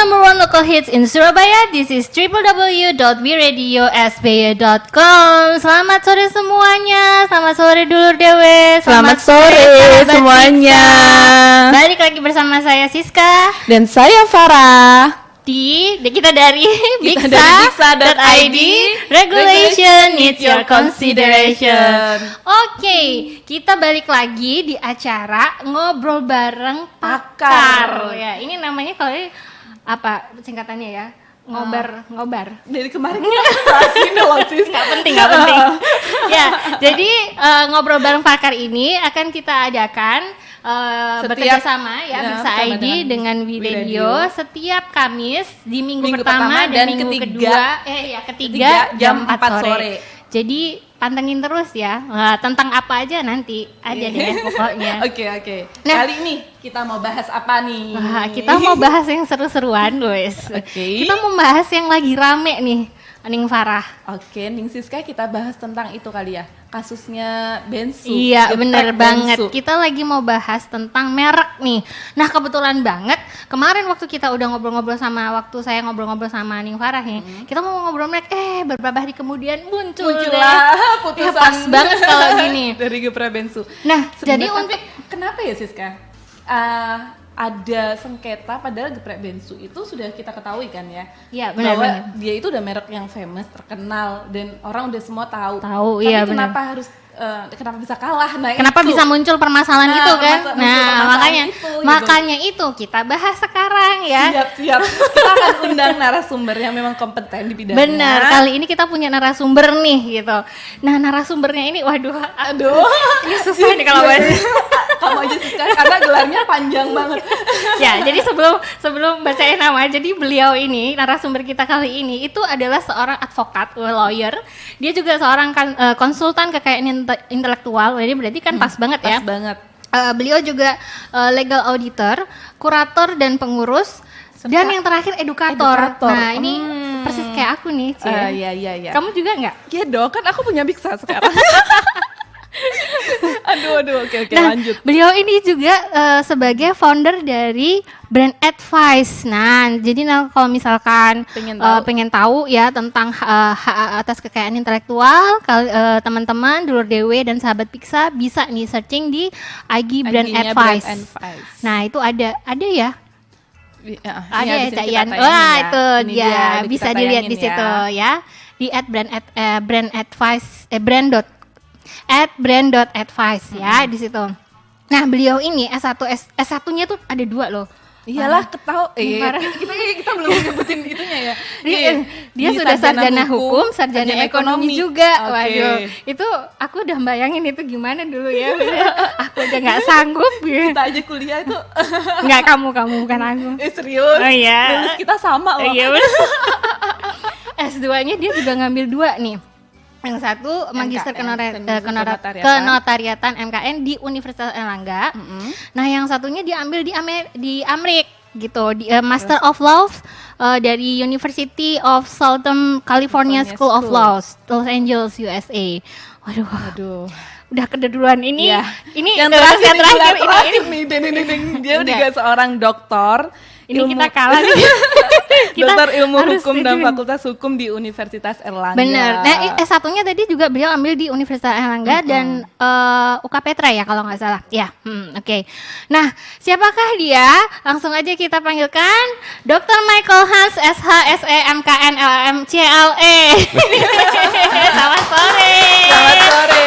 number one local hits in Surabaya. This is www.wiradiosby.com. Selamat sore semuanya. Selamat sore dulur dewe. Selamat sore semuanya. Balik lagi bersama saya Siska Dan saya Farah. kita dari Biksa.id. Regulation needs your consideration. Oke, kita balik lagi di acara ngobrol bareng pakar. Ya, ini namanya kalau apa singkatannya ya? Ngobar. Dari kemarin kita jelasin loh sis. Nggak penting. Ya, jadi ngobrol bareng pakar ini akan kita adakan bekerja sama ya Biksa ID dengan Wiradio setiap Kamis di minggu pertama dan minggu ketiga jam 4 sore. Jadi pantengin terus ya. Tentang apa aja nanti ada deh pokoknya. Oke. Nah, kali ini kita mau bahas apa nih? Kita mau bahas yang seru-seruan guys. Kita mau bahas yang lagi rame nih, Ning Farah. Oke, Ning Siska, kita bahas tentang itu kali ya, kasusnya Bensu. Iya, bener banget. Kita lagi mau bahas tentang merek nih. Nah, kebetulan banget kemarin waktu kita udah ngobrol-ngobrol sama Ning Farah nih, kita mau ngobrol merek, beberapa hari kemudian muncullah putusan. Ya, pas banget kalau gini dari Gepra Bensu. Nah, sebenarnya jadi untuk kenapa ya Siska? Ada sengketa padahal Geprek Bensu itu sudah kita ketahui kan ya. Iya, benar. Bahwa dia itu udah merek yang famous, terkenal dan orang udah semua tahu. Tapi iya, kenapa harus kenapa bisa kalah? Nah, kenapa itu bisa muncul permasalahan itu kan? Makanya gitu. itu kita bahas sekarang ya. Siap. Kita akan undang narasumber yang memang kompeten di bidangnya. Benar, kali ini kita punya narasumber nih gitu. Nah, narasumbernya ini aduh. Ini susah nih kalau bahas. Kamu aja sih karena gelarnya panjang banget. Ya, jadi sebelum bacain nama, jadi beliau ini narasumber kita kali ini itu adalah seorang advokat, lawyer. Dia juga seorang konsultan kekayaan intelektual. Jadi berarti kan pas banget ya. Pas banget. Beliau juga legal auditor, kurator dan pengurus. Dan yang terakhir edukator. Nah, ini persis kayak aku nih, Cie. Iya. Kamu juga nggak? Iya dong, kan aku punya Biksa sekarang. Aduh, oke, nah, lanjut. Beliau ini juga sebagai founder dari Brand Advice. Nah, jadi kalau misalkan pengen tahu ya tentang hak atas kekayaan intelektual, teman-teman, dulur dewe dan sahabat Biksa bisa nih searching di IG Brand Advice. Nah, itu ada ya. Ada ya Cak Ian. Wah, itu dia bisa dilihat di situ ya. Di @brand.advice ya di situ. Nah, beliau ini S1-nya tuh ada 2 loh. Iyalah, kita belum nyebutin itunya ya. Dia sudah sarjana hukum, sarjana ekonomi juga. Okay. Waduh, itu aku udah bayangin itu gimana dulu ya. Aku aja nggak sanggup ya. Kita aja kuliah itu. Nggak, kamu bukan aku. Serius? Oh iya. Lulus kita sama loh. Iya. S2-nya dia juga ngambil 2 nih. Yang satu magister kenotariatan MKN di Universitas Airlangga. Nah, yang satunya diambil di Amerika gitu, di Master of Laws dari University of Southern California School of Laws, Los Angeles, USA. Waduh. Udah keduluan ini. Ya. Ini yang terakhir ini dia juga seorang doktor. Ini kita kalah nih. Dokter ilmu hukum dan fakultas hukum di Universitas Airlangga. Bener. Nah, S1-nya tadi juga beliau ambil di Universitas Airlangga dan UK Petra ya kalau nggak salah. Ya, oke. Nah, siapakah dia? Langsung aja kita panggilkan Dr. Michael Hans SH SE MKN LLM CLE. Selamat sore.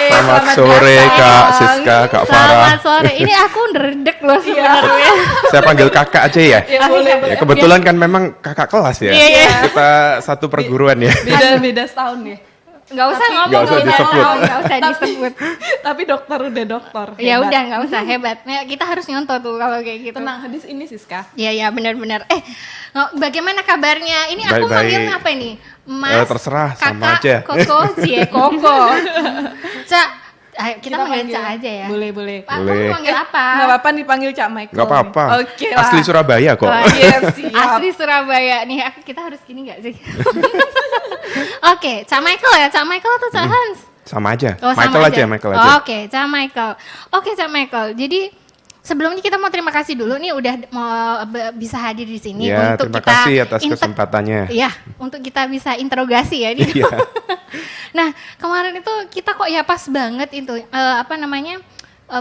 Selamat sore Kak Siska, Kak Farah. Selamat sore. Ini aku ndredeg loh sebenarnya. Saya panggil kakak aja ya. Boleh. Ya, kebetulan kan memang kakak kelas ya. Iya. Kita satu perguruan ya. Beda setahun ya. Nggak usah ngomong. Nggak usah disebut. Tapi dokter udah dokter. Ya udah, nggak usah, hebat. Nah, kita harus nyontoh tuh kalau kayak gitu. Tenang, hadis ini Siska. Iya benar-benar. Bagaimana kabarnya? Ini aku manggil apa ini? Mas. Terserah, kakak, sama aja. Koko. Cak. Ayo, kita manggil Cak aja ya. Boleh. Aku manggil apa? Nggak apa-apa dipanggil Cak Michael. Nggak apa-apa. Oke lah. Asli Surabaya kok. Asli Surabaya. Nih, kita harus gini nggak sih? Oke, Cak Michael ya? Cak Michael atau Cak Hans? Sama aja. Oh, Michael aja. Oke, Cak Michael. Jadi sebelumnya kita mau terima kasih dulu nih udah mau bisa hadir di sini Ya, untuk terima kita kasih atas kesempatannya. Iya, untuk kita bisa interogasi ya. Gitu. Iya. Nah, kemarin itu kita kok ya pas banget itu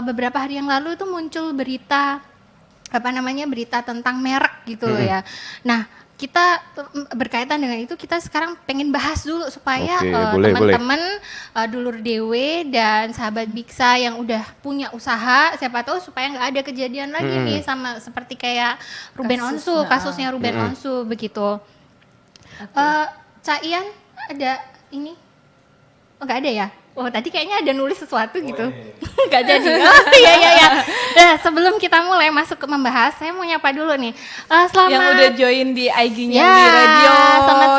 beberapa hari yang lalu itu muncul berita berita tentang merek gitu loh ya. Nah, kita berkaitan dengan itu kita sekarang pengen bahas dulu supaya teman-teman dulur Dewe dan sahabat Biksa yang udah punya usaha siapa tahu supaya nggak ada kejadian lagi nih sama seperti kayak Ruben Onsu, kasusnya Ruben Onsu begitu. Cak Ian ada ini? Oh, nggak ada ya? Oh, tadi kayaknya ada nulis sesuatu gitu. Nggak jadi. Oh, iya. Nah, sebelum kita mulai masuk ke membahas, saya mau nyapa dulu nih. Selamat. Yang udah join di IG-nya Ya, di radio. selamat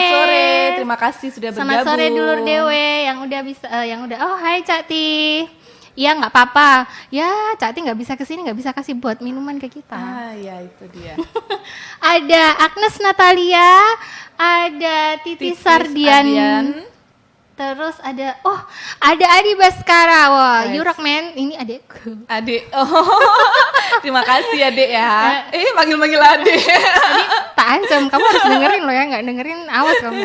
sore. Terima kasih sudah bergabung. Selamat sore dulur Dewe yang udah bisa oh hai Cak Ti. Iya nggak apa-apa. Ya Cak Ti nggak bisa kesini, nggak bisa kasih buat minuman ke kita. Ya itu dia. Ada Agnes Natalia, ada Titi Sardian. Terus ada Adi Baskara. Wah, you rock man. Ini adekku. Adik. Terima kasih Adik ya. Manggil-manggil Adik. Tadi tak ancam, kamu harus dengerin loh ya, nggak dengerin awas kamu.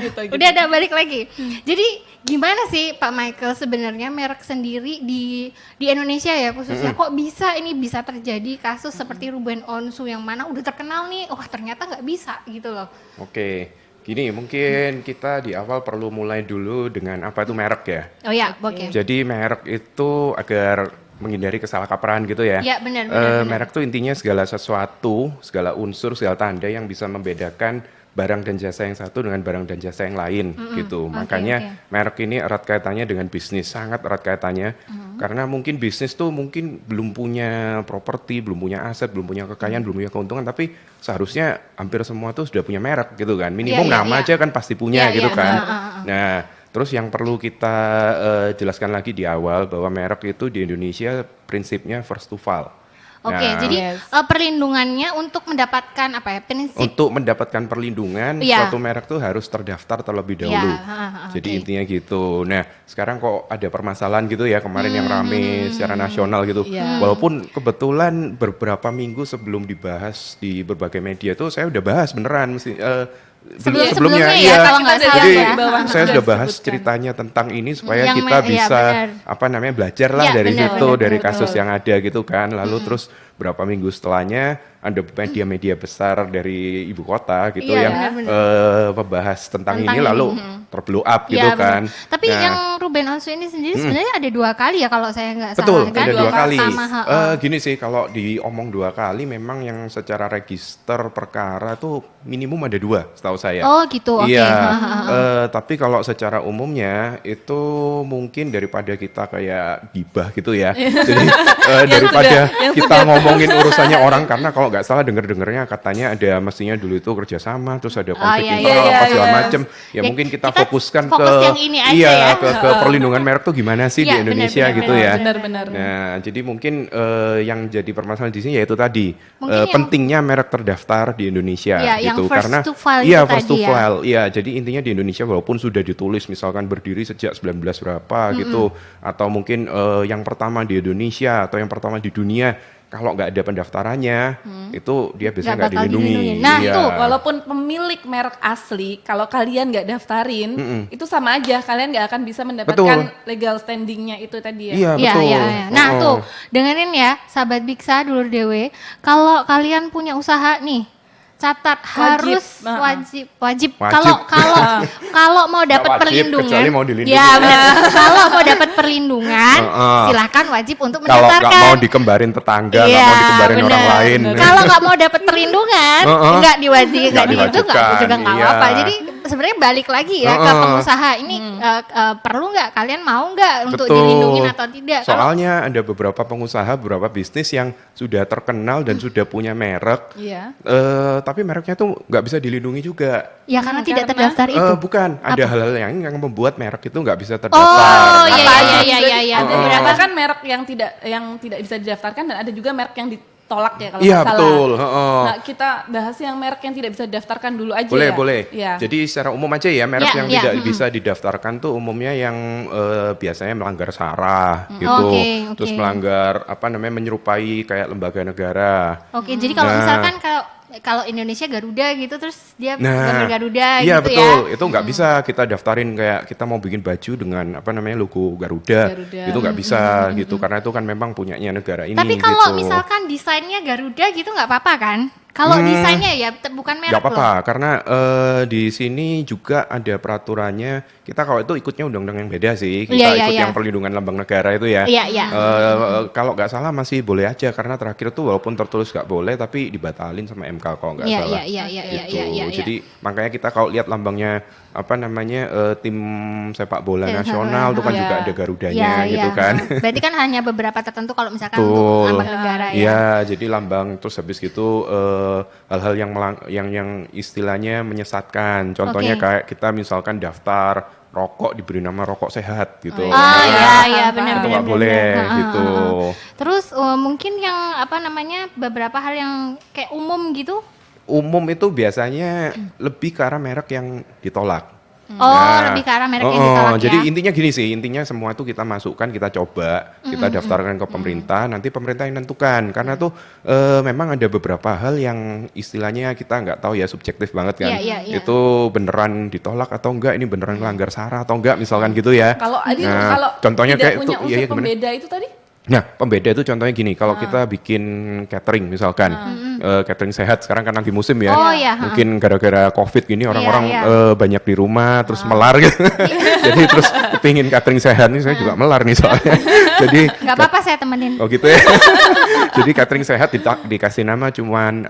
Gitu. Udah ada balik lagi. Jadi gimana sih Pak Michael sebenarnya merek sendiri di Indonesia ya khususnya kok bisa terjadi kasus seperti Ruben Onsu yang mana udah terkenal nih, ternyata nggak bisa gitu loh. Oke. Gini, mungkin kita di awal perlu mulai dulu dengan apa itu merek ya. Oh ya, oke. Jadi merek itu agar menghindari kesalahkaprahan gitu ya. Iya, benar. Merek itu intinya segala sesuatu, segala unsur, segala tanda yang bisa membedakan barang dan jasa yang satu dengan barang dan jasa yang lain gitu. Makanya merek ini erat kaitannya dengan bisnis, sangat erat kaitannya. Karena mungkin bisnis tuh mungkin belum punya properti, belum punya aset, belum punya kekayaan, belum punya keuntungan, tapi seharusnya hampir semua tuh sudah punya merek gitu kan. Minimum nama aja kan pasti punya gitu kan. Nah, terus yang perlu kita jelaskan lagi di awal bahwa merek itu di Indonesia prinsipnya first to file. Oke, Nah, jadi perlindungannya untuk mendapatkan prinsip? Untuk mendapatkan perlindungan, suatu merek tuh harus terdaftar terlebih dahulu. Jadi intinya gitu. Nah, sekarang kok ada permasalahan gitu ya kemarin yang rame secara nasional gitu. Walaupun kebetulan beberapa minggu sebelum dibahas di berbagai media tuh saya udah bahas beneran sebelumnya ya, kalau nggak salah jadi ya. saya sudah bahas ceritanya tentang ini supaya kita bisa belajar lah dari situ, dari kasus yang ada gitu kan. Lalu terus berapa minggu setelahnya ada media-media besar dari ibu kota gitu yang membahas tentang ini lalu terblow up gitu kan. Tapi yang Ruben Onsu ini sendiri sebenarnya ada 2 kali ya kalau saya nggak salah. Betul, kan? ada 2 kali. Gini sih kalau diomong 2 kali memang yang secara register perkara tuh minimum ada 2 setahu saya. Oh gitu, oke. Iya, tapi kalau secara umumnya itu mungkin daripada kita kayak gibah gitu ya. Jadi daripada kita ngomongin urusannya orang, karena kalau nggak salah dengar-dengarnya katanya ada mestinya dulu itu kerjasama, terus ada konflik internal apa segala macem. Ya mungkin kita fokuskan yang ini aja ke perlindungan merek tuh gimana sih di Indonesia gitu ya. Benar. Nah, jadi mungkin yang jadi permasalahan di sini yaitu tadi pentingnya merek terdaftar di Indonesia gitu, karena first to file. Iya, jadi intinya di Indonesia walaupun sudah ditulis misalkan berdiri sejak 19 berapa gitu, atau mungkin yang pertama di Indonesia atau yang pertama di dunia, kalau nggak ada pendaftarannya itu dia biasanya nggak dilindungi. Nah itu walaupun pemilik merek asli, kalau kalian nggak daftarin itu sama aja, kalian nggak akan bisa mendapatkan legal standingnya itu tadi ya. Iya betul. Nah tuh dengerin ya sahabat Biksa dulur Dewe, kalau kalian punya usaha nih, catat wajib kalau mau dapat perlindungan, kecuali mau dilindungi. Ya benar. Kalau mau dapat perlindungan silakan wajib untuk mendaftarkan. Kalau nggak mau dikembarin tetangga, nggak mau dikembarin orang lain. Kalau nggak mau dapat perlindungan nggak diwajibkan itu juga nggak apa-apa. Jadi sebenarnya balik lagi ya ke pengusaha ini, perlu nggak, kalian mau nggak untuk dilindungi atau tidak? Soalnya ada beberapa pengusaha, beberapa bisnis yang sudah terkenal dan sudah punya merek, tapi mereknya tuh nggak bisa dilindungi juga. Ya karena tidak terdaftar itu. Bukan, ada hal-hal yang membuat merek itu nggak bisa terdaftar. Oh iya. Ada beberapa kan merek yang tidak bisa didaftarkan, dan ada juga merek yang ditolak ya kalau Iya, nggak salah. betul. Nah, kita bahas yang merek yang tidak bisa didaftarkan dulu aja Boleh, ya. boleh. Ya. Jadi secara umum aja ya, merek Ya, yang ya, tidak bisa didaftarkan tuh umumnya yang biasanya melanggar SARA gitu. Oke, Terus oke. melanggar menyerupai kayak lembaga negara. Oke, jadi kalau Nah. misalkan kalau Indonesia Garuda gitu terus dia gambar Garuda iya gitu betul. ya. Itu nggak bisa kita daftarin kayak kita mau bikin baju dengan logo Garuda. Itu nggak bisa gitu karena itu kan memang punyanya negara ini. Tapi kalau gitu. misalkan desainnya Garuda gitu nggak apa-apa kan? Kalau desainnya ya bukan merek Nggak apa-apa, loh. karena di sini juga ada peraturannya. Kita kalau itu ikutnya undang-undang yang beda sih. Kita Iya, iya, ikut iya. yang perlindungan lambang negara itu ya. Iya, iya. Kalau nggak salah masih boleh aja, karena terakhir tuh walaupun tertulis nggak boleh, tapi dibatalin sama MK kalau nggak Iya, salah. iya, iya, iya, Gitu. iya, iya, iya. Jadi makanya kita kalau lihat lambangnya tim sepak bola nasional tuh kan Iya. juga ada Garudanya Iya, gitu iya. kan. Berarti kan hanya beberapa tertentu kalau misalkan untuk Betul. lambang negara ya. Iya, jadi lambang terus habis gitu hal-hal yang istilahnya menyesatkan. Contohnya Oke. kayak kita misalkan daftar rokok diberi nama rokok sehat gitu. Oh, Ah, iya. iya, iya, benar, Itu benar, nggak benar, boleh benar. gitu. Terus mungkin yang beberapa hal yang kayak umum gitu. Umum itu biasanya lebih ke arah merek yang ditolak. Oh, lebih ke arah merek yang ditolak Jadi ya. intinya gini sih, intinya semua itu kita masukkan, kita coba, kita daftarkan ke pemerintah, nanti pemerintah yang nentukan. Karena tuh memang ada beberapa hal yang istilahnya kita nggak tahu ya, subjektif banget kan. Iya, iya, iya. Itu beneran ditolak atau enggak, ini beneran melanggar SARA atau enggak, misalkan gitu ya. Kalau Nah, kalau contohnya tidak kayak punya itu, unsur iya, iya, gimana? pembeda itu tadi? Nah, pembeda itu contohnya gini, kalau kita bikin catering misalkan, catering sehat sekarang kan lagi musim ya, Oh, iya, mungkin gara-gara COVID gini orang-orang iya. banyak di rumah terus melar gitu, jadi terus kepingin catering sehat nih saya juga melar nih soalnya, jadi Nggak apa-apa saya temenin. oh gitu ya, jadi catering sehat dikasih nama cuman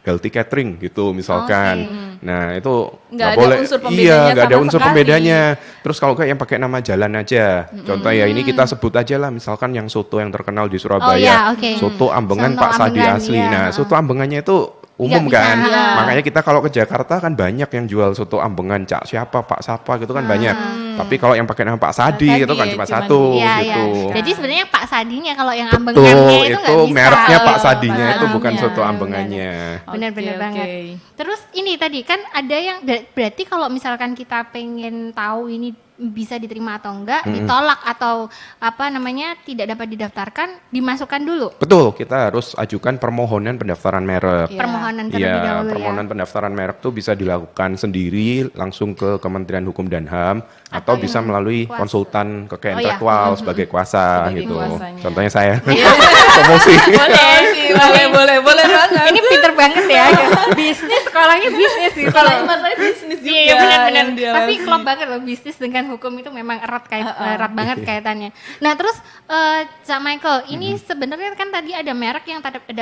healthy catering gitu misalkan, nah itu Nggak ada boleh, unsur pembedanya iya nggak ada sama unsur sekali. pembedanya. Terus kalau nggak yang pakai nama jalan aja, contoh ya ini kita sebut aja lah misalkan yang soto yang terkenal di Surabaya, Oh, iya, oke. soto Ambengan Soto Pak Sadi Ambengan, asli. iya. Nah soto Ambengannya itu umum Nggak bisa, kan, iya. makanya kita kalau ke Jakarta kan banyak yang jual soto Ambengan, Cak siapa, Pak siapa gitu kan banyak. Tapi kalau yang pakai nama Pak Sadi Sadi itu kan ya, cuma cuman satu Iya, gitu. iya. Jadi sebenarnya Pak Sadinya kalau yang Betul, ambengannya itu nggak bisa. mereknya Pak Oh, Sadinya Pak itu bukan Sadinya. soto Ambengannya. Benar-benar Oke, banget. oke. Terus ini tadi kan ada yang berarti kalau misalkan kita pengen tahu ini bisa diterima atau enggak, ditolak atau tidak dapat didaftarkan, dimasukkan dulu. Betul, kita harus ajukan permohonan pendaftaran merek. Iya. Permohonan terlebih Iya, dahulu permohonan ya. pendaftaran merek tuh bisa dilakukan sendiri langsung ke Kementerian Hukum dan HAM atau bisa melalui kuasa. konsultan kekayaan Oh, iya. intelektual sebagai kuasa Sebagai gitu. kuasanya. Contohnya saya. Promosi. boleh banget. Ini pinter banget ya. Bisnis, sekolahnya bisnis gitu. Kalau masalahnya bisnis juga. Iya benar-benar. yang dia Tapi lakuin. klop banget loh, bisnis dengan hukum itu memang erat banget kaitannya. Nah terus Cak Michael, ini sebenarnya kan tadi ada merek yang tidak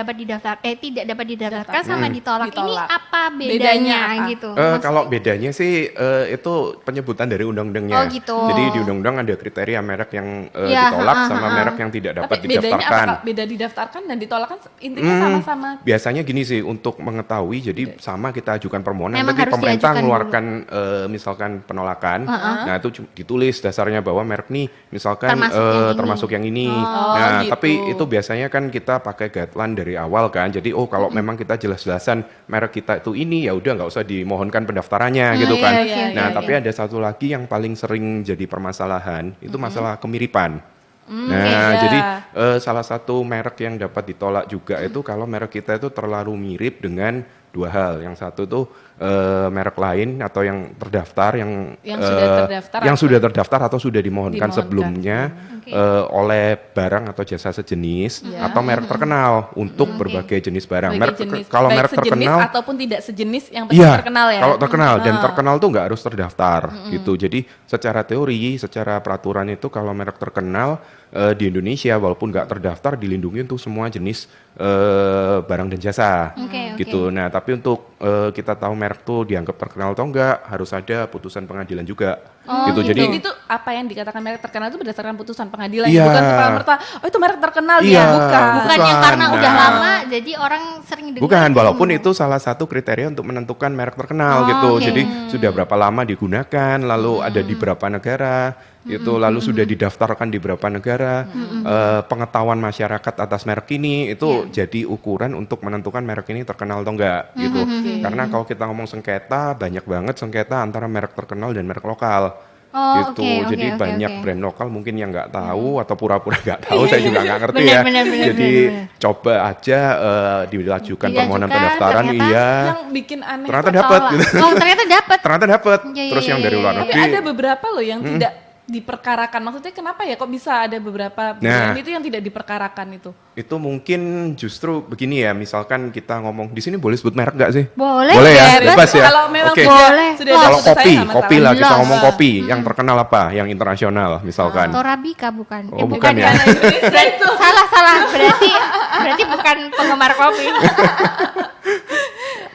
dapat didaftarkan sama ditolak. Ini Ditolak. apa bedanya Bedanya apa? gitu? Kalau bedanya sih itu penyebutan dari undang-undangnya. Oh, gitu. Jadi di undang-undang ada kriteria merek yang Ya, ditolak sama merek yang tidak dapat Tapi bedanya didaftarkan. apa? Beda didaftarkan dan ditolak kan intinya sama-sama. Biasanya gini sih untuk mengetahui, jadi sama kita ajukan permohonan, Memang tapi harus pemerintah diajukan mengeluarkan misalkan penolakan, nah itu ditulis dasarnya bahwa merek nih misalkan Termasuk yang ini. termasuk yang ini. Oh, Nah gitu. tapi itu biasanya kan kita pakai guideline dari awal kan, jadi kalau memang kita jelas-jelasan merek kita itu ini, ya udah nggak usah dimohonkan pendaftarannya gitu kan. iya, Nah iya, tapi ada satu lagi yang paling sering jadi permasalahan, itu masalah kemiripan. Nah, iya. jadi salah satu merek yang dapat ditolak juga itu kalau merek kita itu terlalu mirip dengan dua hal. Yang satu tuh merek lain atau yang terdaftar, yang sudah terdaftar atau sudah dimohonkan sebelumnya oleh barang atau jasa sejenis atau merek terkenal untuk berbagai jenis barang. Kalau merek terkenal ataupun tidak sejenis yang penting terkenal ya. Kalau terkenal dan terkenal tuh nggak harus terdaftar gitu. Jadi secara teori, secara peraturan itu kalau merek terkenal di Indonesia walaupun nggak terdaftar dilindungi untuk semua jenis barang dan jasa gitu. Nah tapi untuk kita tahu merek tuh dianggap terkenal atau enggak harus ada putusan pengadilan juga. gitu. Jadi itu apa yang dikatakan merek terkenal itu berdasarkan putusan pengadilan, Iya. bukan serta-merta oh itu merek terkenal Iya. ya, bukan. Bukan yang karena Nah. udah lama jadi orang sering dengar. bukan, walaupun itu salah satu kriteria untuk menentukan merek terkenal gitu. oke. Jadi sudah berapa lama digunakan, lalu ada di berapa negara gitu, lalu sudah didaftarkan di berapa negara, pengetahuan masyarakat atas merek ini itu jadi ukuran untuk menentukan merek ini terkenal atau enggak gitu. Karena kalau kita ngomong sengketa, banyak banget sengketa antara merek terkenal dan merek lokal. Oh, Gitu, oke, jadi oke, banyak oke. brand lokal mungkin yang nggak tahu atau pura-pura nggak tahu, saya juga nggak ngerti Benar, ya. benar, benar, Jadi benar. coba aja dilajukan permohonan Diajukan, pendaftaran, ternyata iya. Yang bikin aneh Ternyata tuh dapat Tolak. gitu. Oh, ternyata dapat. Ternyata dapat. Iya, iya, Terus yang iya, dari luar iya. tapi negeri. ada beberapa loh yang tidak diperkarakan. Maksudnya kenapa ya kok bisa ada beberapa Nah. brand itu yang tidak diperkarakan itu? Itu mungkin justru begini ya, misalkan kita ngomong di sini boleh sebut merek nggak sih? Boleh, Boleh ya, bebas. bebas ya. Kalau memang Oke. Boleh. sudah Wah. ada Kalau putusannya kopi, nggak kopi masalah. lah kita Jelas. ngomong kopi, yang terkenal apa? Yang internasional misalkan. Torabika bukan. Oh, bukan ya. Itu. Salah. Berarti bukan penggemar kopi.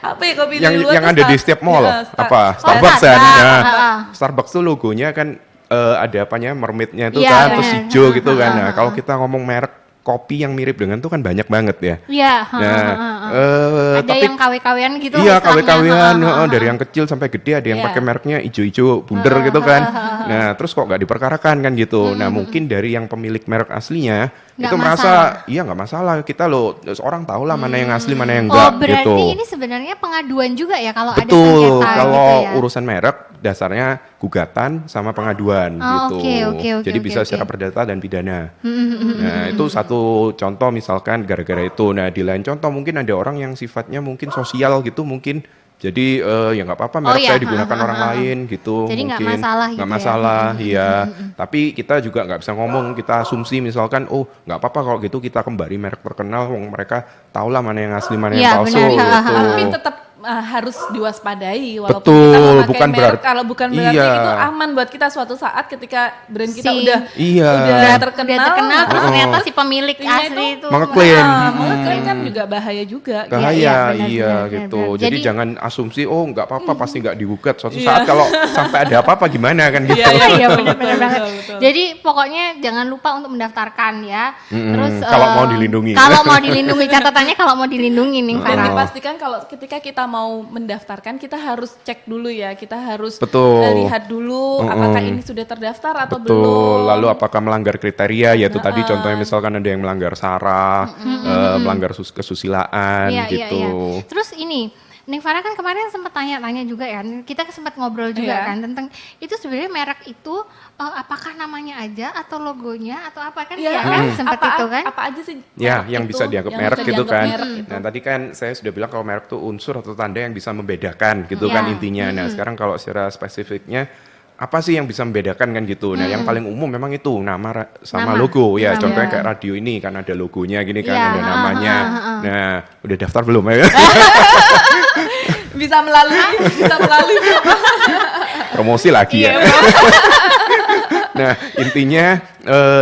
Apa ya kopi yang dari luar yang tuh ada di setiap mall Ya, apa Oh, Starbucks kan. Starbucks. Nah, Heeh. Starbucks tuh logonya kan ada apanya mermaidnya itu Iya, kan, terus benar. hijau gitu kan. Nah, kalau kita ngomong merek kopi yang mirip dengan tuh kan banyak banget ya. Iya, Nah, ada tapi yang KW-KWan gitu. iya istilahnya. KW-KWan, dari yang kecil sampai gede ada yang Iya. pakai mereknya ijo-ijo bunder gitu kan. Nah, terus kok nggak diperkarakan kan gitu. Nah, mungkin dari yang pemilik merek aslinya Nggak itu merasa masalah. iya nggak masalah, kita loh orang tahu lah mana yang asli mana yang Oh, enggak berarti gitu. ini sebenarnya pengaduan juga ya kalau ada Betul, sengketa kalau gitu ya. urusan merek dasarnya gugatan sama pengaduan Oh, gitu. oke, Jadi oke, bisa oke. secara perdata dan pidana. Nah, itu satu contoh misalkan gara-gara itu. Nah, di lain contoh mungkin ada orang yang sifatnya mungkin sosial gitu mungkin. Jadi ya nggak apa-apa merek iya, saya digunakan orang lain gitu. Jadi nggak mungkin masalah gitu nggak ya. masalah, iya. Tapi kita juga nggak bisa ngomong, kita asumsi misalkan, oh nggak apa-apa kalau gitu kita kembali merek terkenal, wong mereka tahulah mana yang asli mana Iya, yang palsu benar. gitu. Tapi tetap harus diwaspadai walaupun Betul, kita memakai bukan merek, berarti- kalau bukan berarti iya. itu aman buat kita suatu saat ketika brand kita Si- udah Iya. Udah terkenal, terus Oh. ternyata si pemilik Iya, asli itu itu mengeklaim. mengeklaim kan juga bahaya juga. Bahaya, Iya, iya, benar, gitu. benar. Jadi, Jadi- jangan asumsi, oh nggak apa-apa pasti nggak digugat. Suatu Iya. saat kalau sampai ada apa-apa gimana kan gitu. Iya, iya. Iya, Betul, benar-benar betul, banget. betul. Jadi pokoknya jangan lupa untuk mendaftarkan ya. Terus Kalau mau dilindungi. Kalau mau dilindungi, catatannya kalau mau dilindungi nih Dan Farah. dipastikan kalau ketika kita mau mendaftarkan kita harus cek dulu ya, kita harus Betul. lihat dulu apakah ini sudah terdaftar atau Betul. belum. Lalu apakah melanggar kriteria? Yaitu tadi contohnya misalkan ada yang melanggar SARA, melanggar kesusilaan Iya, gitu. iya, iya. Terus ini, Neng Farah kan kemarin sempat tanya-tanya juga ya, kita sempat ngobrol juga Iya. kan tentang itu sebenarnya merek itu apakah namanya aja atau logonya atau apa kan? Iya, Iya kan sempat itu kan? Apa aja sih? Ya, merek yang itu, bisa dianggap yang merek bisa gitu dianggap kan. merek itu. Nah, tadi kan saya sudah bilang kalau merek itu unsur atau tanda yang bisa membedakan gitu Iya. kan intinya. Nah, sekarang kalau secara spesifiknya apa sih yang bisa membedakan kan gitu. Nah, yang paling umum memang itu nama sama Nama. logo ya. Nama. Contohnya kayak radio ini kan ada logonya gini kan, Iya, ada namanya. Nah, udah daftar belum? Bisa melalui Promosi lagi Iya, ya. Nah, intinya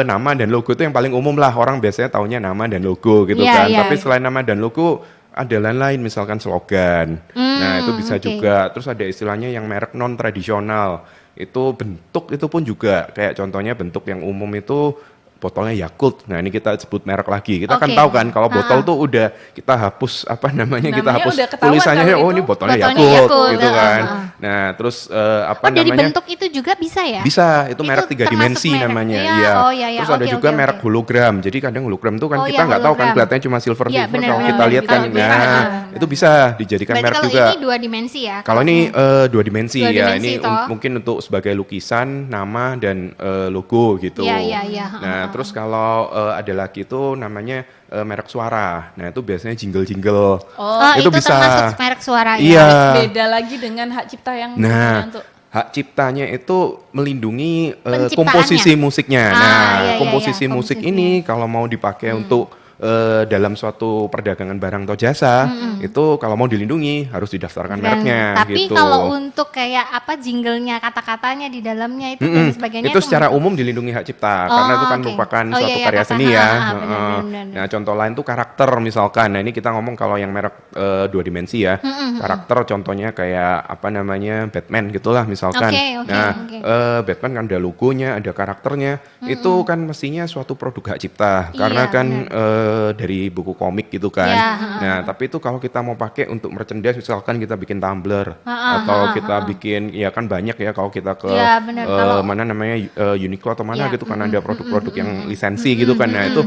nama dan logo itu yang paling umum lah. Orang biasanya taunya nama dan logo gitu Iya, kan. iya. Tapi selain nama dan logo, ada lain-lain misalkan slogan. Nah, itu bisa oke. juga. Terus ada istilahnya yang merek non tradisional. Itu bentuk itu pun juga kayak contohnya bentuk yang umum itu botolnya Yakult. Nah, ini kita sebut merek lagi. Kita kan Oke. tahu kan kalau botol tuh udah kita hapus apa namanya? Kita Namanya hapus udah ketahuan tulisannya kalau oh itu ini botolnya botolnya Yakult Yakult, gitu kan. heeh. Nah, terus apa Oh, dari namanya? bentuk itu juga bisa ya? Bisa, itu merek Itu 3 termasuk dimensi merek. namanya. Iya, Iya. oh iya, iya. Terus ada Oke, juga oke, merek oke. hologram. Jadi kadang hologram tuh kan Oh kita iya, nggak tahu kan hologram. kelihatannya cuma silver Iya, silver benar, kalau benar, kita lihat benar. kan. Kalau Nah, bisa, itu bisa dijadikan Berarti merek kalau juga. ini 2 dimensi ya? Kalau ini 2 dimensi Dua ya, dimensi ini toh. mungkin untuk sebagai lukisan, nama dan logo gitu. Iya, iya, iya. Nah, terus kalau ada lagi itu namanya merek suara. Nah, itu biasanya jingle-jingle. Oh, itu bisa. termasuk merek suara ya? Iya. Beda lagi dengan hak cipta yang Nah, untuk hak ciptanya itu melindungi Penciptaannya. komposisi musiknya. Ah, Nah, iya, iya, komposisi iya, musik komposisinya. ini kalau mau dipakai untuk dalam suatu perdagangan barang atau jasa itu kalau mau dilindungi harus didaftarkan mereknya. Tapi gitu. kalau untuk kayak apa jinglenya, kata-katanya di dalamnya itu dan sebagainya itu secara umum dilindungi hak cipta karena itu kan merupakan suatu karya seni ya. Benar. Nah contoh lain tuh karakter misalkan. Nah ini kita ngomong kalau yang merek 2 dimensi ya. Karakter contohnya kayak apa namanya Batman gitulah misalkan. Batman kan ada logonya, ada karakternya. Itu kan mestinya suatu produk hak cipta karena kan dari buku komik gitu kan. Nah, tapi itu kalau kita mau pakai untuk merchandise misalkan kita bikin tumbler atau kita bikin ya kan banyak ya kalau kita ke mana namanya Uniqlo atau mana gitu kan ada produk-produk yang lisensi gitu kan. Nah, itu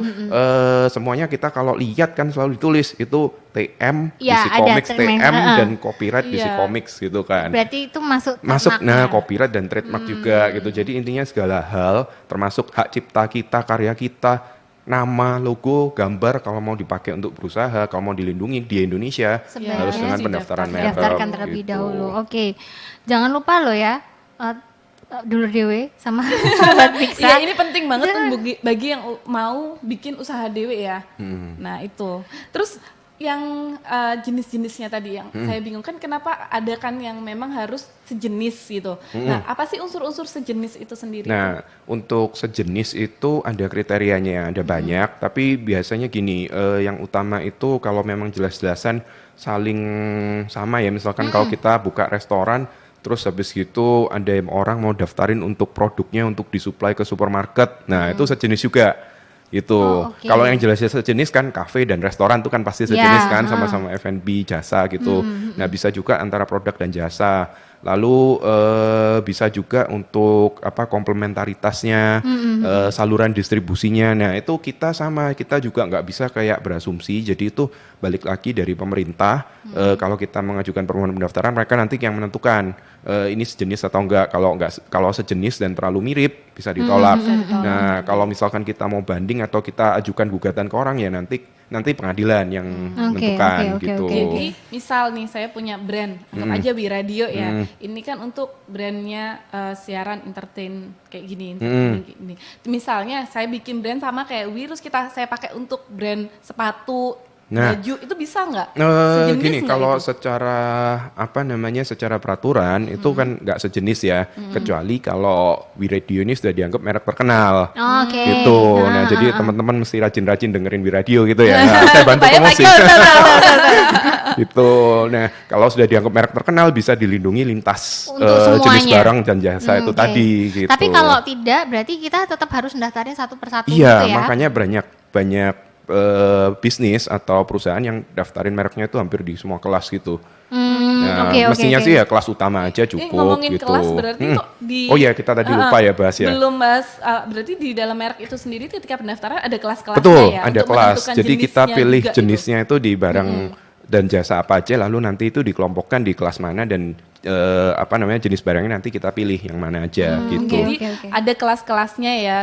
semuanya kita kalau lihat kan selalu ditulis itu TM DC Comics TM dan copyright DC Comics gitu kan. Berarti itu masuk copyright dan trademark juga gitu. Jadi intinya segala hal termasuk hak cipta kita, karya kita, nama, logo, gambar kalau mau dipakai untuk berusaha, kalau mau dilindungi di Indonesia harus dengan pendaftaran merek. Daftarkan terlebih dahulu. Oke. Jangan lupa loh ya. Dulur Dewe sama sahabat Biksa. Iya, ini penting banget bagi yang mau bikin usaha dewe ya. Nah, itu. Terus yang jenis-jenisnya tadi yang saya bingung kan kenapa ada kan yang memang harus sejenis gitu. Nah, apa sih unsur-unsur sejenis itu sendiri? Nah, untuk sejenis itu ada kriterianya, ada banyak. Tapi biasanya gini, yang utama itu kalau memang jelas-jelasan saling sama ya. Misalkan kalau kita buka restoran, terus habis gitu ada orang mau daftarin untuk produknya untuk disuplai ke supermarket. Nah, itu sejenis juga. Itu kalau yang jelasnya sejenis kan kafe dan restoran itu kan pasti sejenis kan sama-sama F&B jasa gitu. Nah bisa juga antara produk dan jasa. Lalu bisa juga untuk apa komplementaritasnya, saluran distribusinya. Nah itu kita juga nggak bisa kayak berasumsi. Jadi itu balik lagi dari pemerintah. Kalau kita mengajukan permohonan pendaftaran, mereka nanti yang menentukan ini sejenis atau enggak. Kalau sejenis dan terlalu mirip bisa ditolak. Nah kalau misalkan kita mau banding atau kita ajukan gugatan ke orang ya nanti pengadilan yang menentukan gitu. Jadi misal nih saya punya brand, anggap aja Wiradio ya. Ini kan untuk brandnya siaran entertain kayak gini. Misalnya saya bikin brand sama kayak Wirus saya pakai untuk brand sepatu. Baju itu bisa nggak? Gini kalau itu? secara peraturan itu kan nggak sejenis ya, kecuali kalau Wiradio ini sudah dianggap merek terkenal, gitu. Nah jadi teman-teman mesti rajin-rajin dengerin Wiradio gitu ya. Nah, saya bantu promosi. Gitu. Nah kalau sudah dianggap merek terkenal bisa dilindungi lintas jenis barang dan jasa itu tadi. Gitu. Tapi kalau tidak berarti kita tetap harus mendaftarin satu persatu. Iya, gitu ya? Makanya banyak bisnis atau perusahaan yang daftarin mereknya itu hampir di semua kelas gitu. Mestinya sih ya kelas utama aja cukup. Ngomongin gitu. Kelas berarti kok di Oh iya kita tadi lupa ya bahas ya. Belum bahas berarti di dalam merek itu sendiri ketika pendaftaran ada kelas-kelasnya. Betul, ya. Ada kelas. Jadi kita pilih jenisnya itu di barang dan jasa apa aja, lalu nanti itu dikelompokkan di kelas mana dan jenis barangnya nanti kita pilih yang mana aja gitu. Jadi ada kelas-kelasnya ya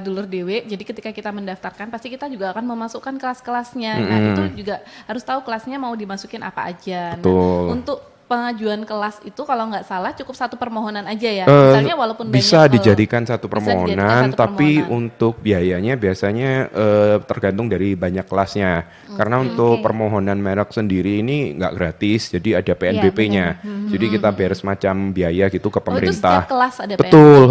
Dulur Dewe. Jadi ketika kita mendaftarkan pasti kita juga akan memasukkan kelas-kelasnya. Nah itu juga harus tahu kelasnya mau dimasukin apa aja. Nah, untuk pengajuan kelas itu kalau nggak salah cukup satu permohonan aja ya. Misalnya walaupun bisa dijadikan satu permohonan, tapi untuk biayanya biasanya tergantung dari banyak kelasnya. Karena untuk permohonan merek sendiri ini nggak gratis, jadi ada PNBP-nya. Jadi kita bayar semacam biaya gitu ke pemerintah. Itu setiap kelas ada PNBP. Betul,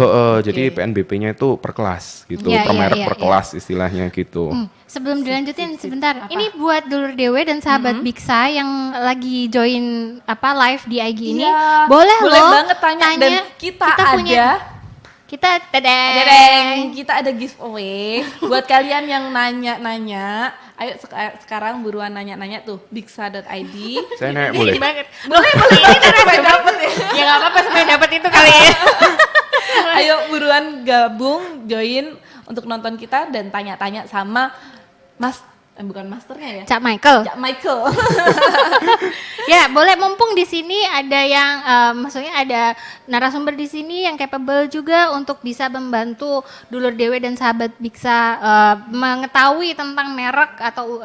jadi PNBP-nya itu per kelas gitu, per merek per kelas istilahnya gitu. Sebelum dilanjutin sebentar, ini buat Dulur Dewe dan sahabat Biksa yang lagi join live di IG ini, boleh loh banget tanya. Dan kita ada giveaway buat kalian yang nanya-nanya. Ayo sekarang buruan nanya-nanya tuh biksa.id. Saya nanya boleh. Boleh ini sampai dapet ya. Ya nggak apa-apa sampai dapet itu kali ya. Ayo buruan gabung join untuk nonton kita dan tanya-tanya sama bukan masternya ya. Cak Michael. Ya, boleh mumpung di sini ada yang maksudnya ada narasumber di sini yang capable juga untuk bisa membantu Dulur Dewe dan sahabat Biksa mengetahui tentang merek atau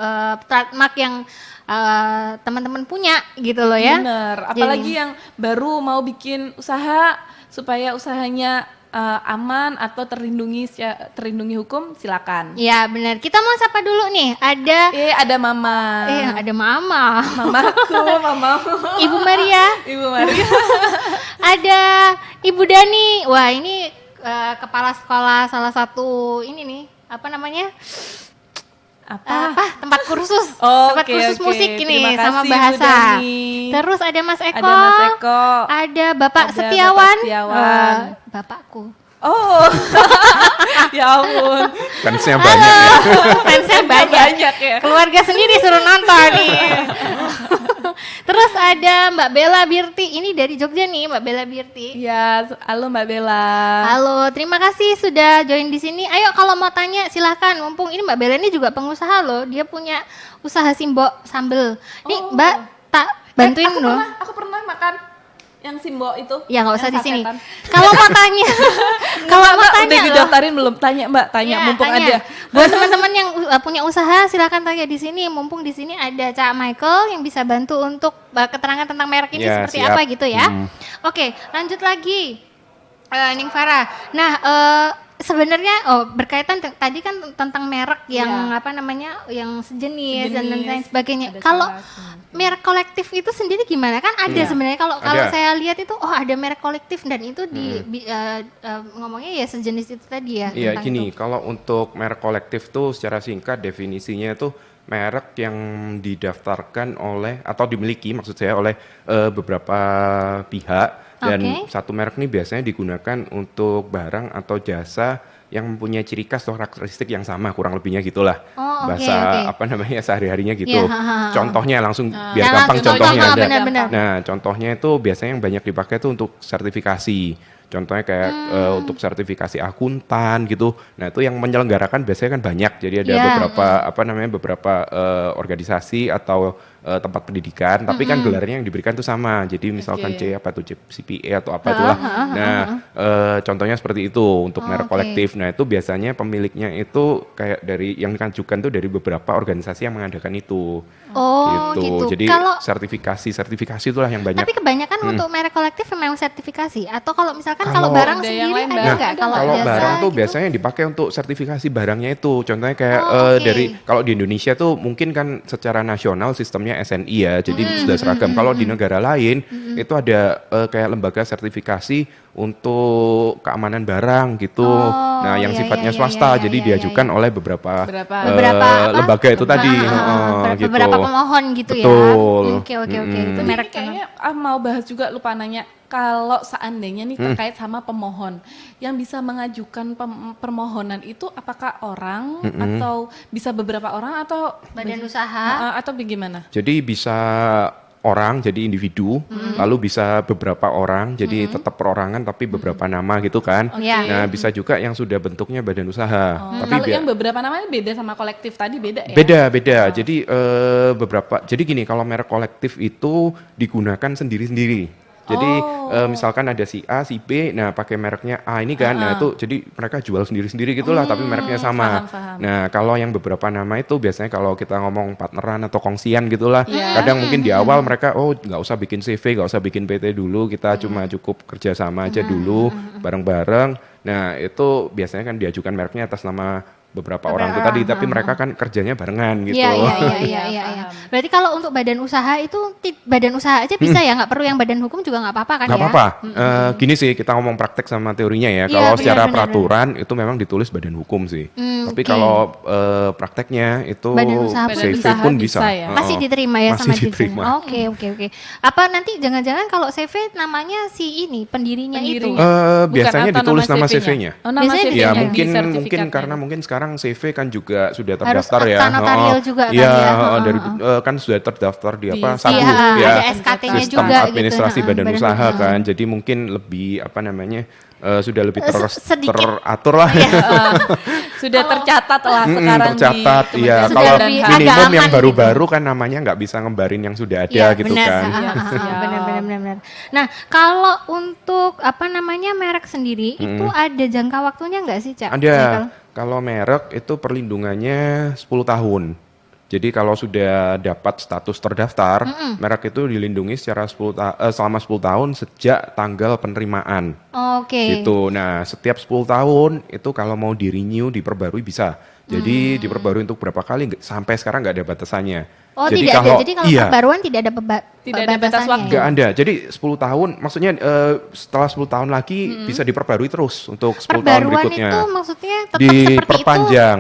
trademark yang teman-teman punya gitu loh ya. Bener, apalagi yang baru mau bikin usaha supaya usahanya aman atau terlindungi hukum, silakan. Ya benar. Kita mau sapa dulu nih. Ada Mama. Ada Mama. Mamaku, mamamu. Ibu Maria. Ibu Maria. Ada Ibu Dani. Wah ini kepala sekolah salah satu ini nih. Apa namanya? Tempat kursus. Tempat kursus musik ini sama bahasa. Terus ada Mas Eko. Ada Bapak Setiawan. Bapakku. Oh. Ya ampun. Fansnya banyak ya. Fansnya banyak ya. Keluarga sendiri suruh nonton nih. Terus ada Mbak Bella Birti. Ini dari Jogja nih Mbak Bella Birti. Ya, halo Mbak Bella. Halo, terima kasih sudah join di sini. Ayo kalau mau tanya silahkan. Mumpung ini Mbak Bella ini juga pengusaha loh. Dia punya usaha simbok sambel. Nih Mbak tak bantuin loh. Aku pernah makan yang simbok itu. Ya nggak usah di sini. Kalau mau tanya, udah didaftarin belum? Tanya Mbak, mumpung ada. Buat teman-teman yang punya usaha silakan tanya di sini. Mumpung di sini ada Cak Michael yang bisa bantu untuk keterangan tentang merek ini seperti siap. apa gitu ya. Oke, lanjut lagi, Ning Farah. Nah, sebenarnya berkaitan tadi kan tentang merek yang yang sejenis dan lain sebagainya. Kalau merek kolektif itu sendiri gimana? Kan ada sebenarnya kalau saya lihat itu ada merek kolektif dan itu ngomongnya ya sejenis itu tadi ya. Iya gini, kalau untuk merek kolektif tuh secara singkat definisinya tuh merek yang didaftarkan oleh atau dimiliki maksud saya oleh beberapa pihak. Dan satu merek ini biasanya digunakan untuk barang atau jasa yang mempunyai ciri khas atau karakteristik yang sama, kurang lebihnya gitulah. Bahasa sehari-harinya gitu. Contohnya langsung biar gampang contohnya ada. Benar. Nah, contohnya itu biasanya yang banyak dipakai itu untuk sertifikasi. Contohnya kayak untuk sertifikasi akuntan gitu. Nah, itu yang menyelenggarakan biasanya kan banyak. Jadi ada beberapa organisasi atau tempat pendidikan, tapi kan gelarnya yang diberikan itu sama. Jadi misalkan CPA atau apa itulah. Nah, contohnya seperti itu untuk merek kolektif. Nah, itu biasanya pemiliknya itu kayak dari yang diajukan tuh dari beberapa organisasi yang mengadakan itu. Gitu. Jadi sertifikasi itulah yang banyak. Tapi kebanyakan untuk merek kolektif memang sertifikasi atau kalau misalkan kalau barang sendiri ada nggak? Kalau barang tuh biasanya yang dipakai untuk sertifikasi barangnya itu. Contohnya kayak dari kalau di Indonesia tuh mungkin kan secara nasional sistemnya SNI ya, jadi sudah seragam. Kalau di negara lain itu ada kayak lembaga sertifikasi untuk keamanan barang gitu. Nah, yang sifatnya swasta, jadi diajukan oleh beberapa lembaga itu tadi. Beberapa pemohon gitu ya. Oke. Itu merek kayaknya mau bahas juga lupa nanya. Kalau seandainya nih terkait sama pemohon, yang bisa mengajukan permohonan itu apakah orang atau bisa beberapa orang atau badan usaha atau bagaimana? Jadi bisa orang jadi individu, lalu bisa beberapa orang jadi tetap perorangan tapi beberapa nama gitu kan. Nah, bisa juga yang sudah bentuknya badan usaha. Tapi kalau yang beberapa namanya beda sama kolektif tadi beda ya? Beda. Jadi jadi gini, kalau merek kolektif itu digunakan sendiri-sendiri. Jadi misalkan ada si A, si B, nah pakai mereknya A ini kan, nah itu jadi mereka jual sendiri-sendiri gitulah, tapi mereknya sama. Paham. Nah kalau yang beberapa nama itu biasanya kalau kita ngomong partneran atau kongsian gitulah, kadang mungkin di awal mereka nggak usah bikin CV, nggak usah bikin PT dulu, kita cuma cukup kerja sama aja dulu, bareng-bareng. Nah itu biasanya kan diajukan mereknya atas nama beberapa orang itu tadi, tapi mereka kan kerjanya barengan gitu. Iya. Berarti kalau untuk badan usaha itu badan usaha aja bisa ya, nggak perlu yang badan hukum juga nggak apa-apa kan ya? Nggak apa-apa. Gini sih kita ngomong praktek sama teorinya ya. Kalau secara peraturan itu memang ditulis badan hukum sih. Tapi kalau prakteknya itu CV pun bisa. Ya? Masih diterima ya sama diterima. Oke. Apa nanti jangan-jangan kalau CV namanya si ini pendirinya itu? Biasanya ditulis nama CV-nya. Biasanya ya mungkin karena mungkin sekarang CV kan juga sudah terdaftar harus ya. Notarial juga kan ya. Dari kan sudah terdaftar di SADU ya. Ada SKT-nya Sistem juga administrasi gitu. badan usaha kan. Jadi mungkin lebih sudah lebih teratur lah. Sudah tercatat lah sekarang tercatat, di iya. Kalau minimum yang baru-baru kan namanya nggak bisa ngembarin yang sudah ada gitu kan. Benar. Nah, kalau untuk merek sendiri itu ada jangka waktunya nggak sih, Cak? Ada. Kalau merek itu perlindungannya 10 tahun. Jadi kalau sudah dapat status terdaftar, merek itu dilindungi secara selama 10 tahun sejak tanggal penerimaan. Oke. Gitu. Nah, setiap 10 tahun itu kalau mau di-renew, diperbarui bisa. Jadi diperbarui untuk berapa kali sampai sekarang nggak ada batasannya. Oh, tidak ada. Jadi kalau perbaruan tidak ada batas waktu. Nggak ada. Jadi 10 tahun, maksudnya setelah 10 tahun lagi bisa diperbarui terus untuk 10 tahun berikutnya. Perbaruan itu maksudnya tetap seperti itu, perpanjang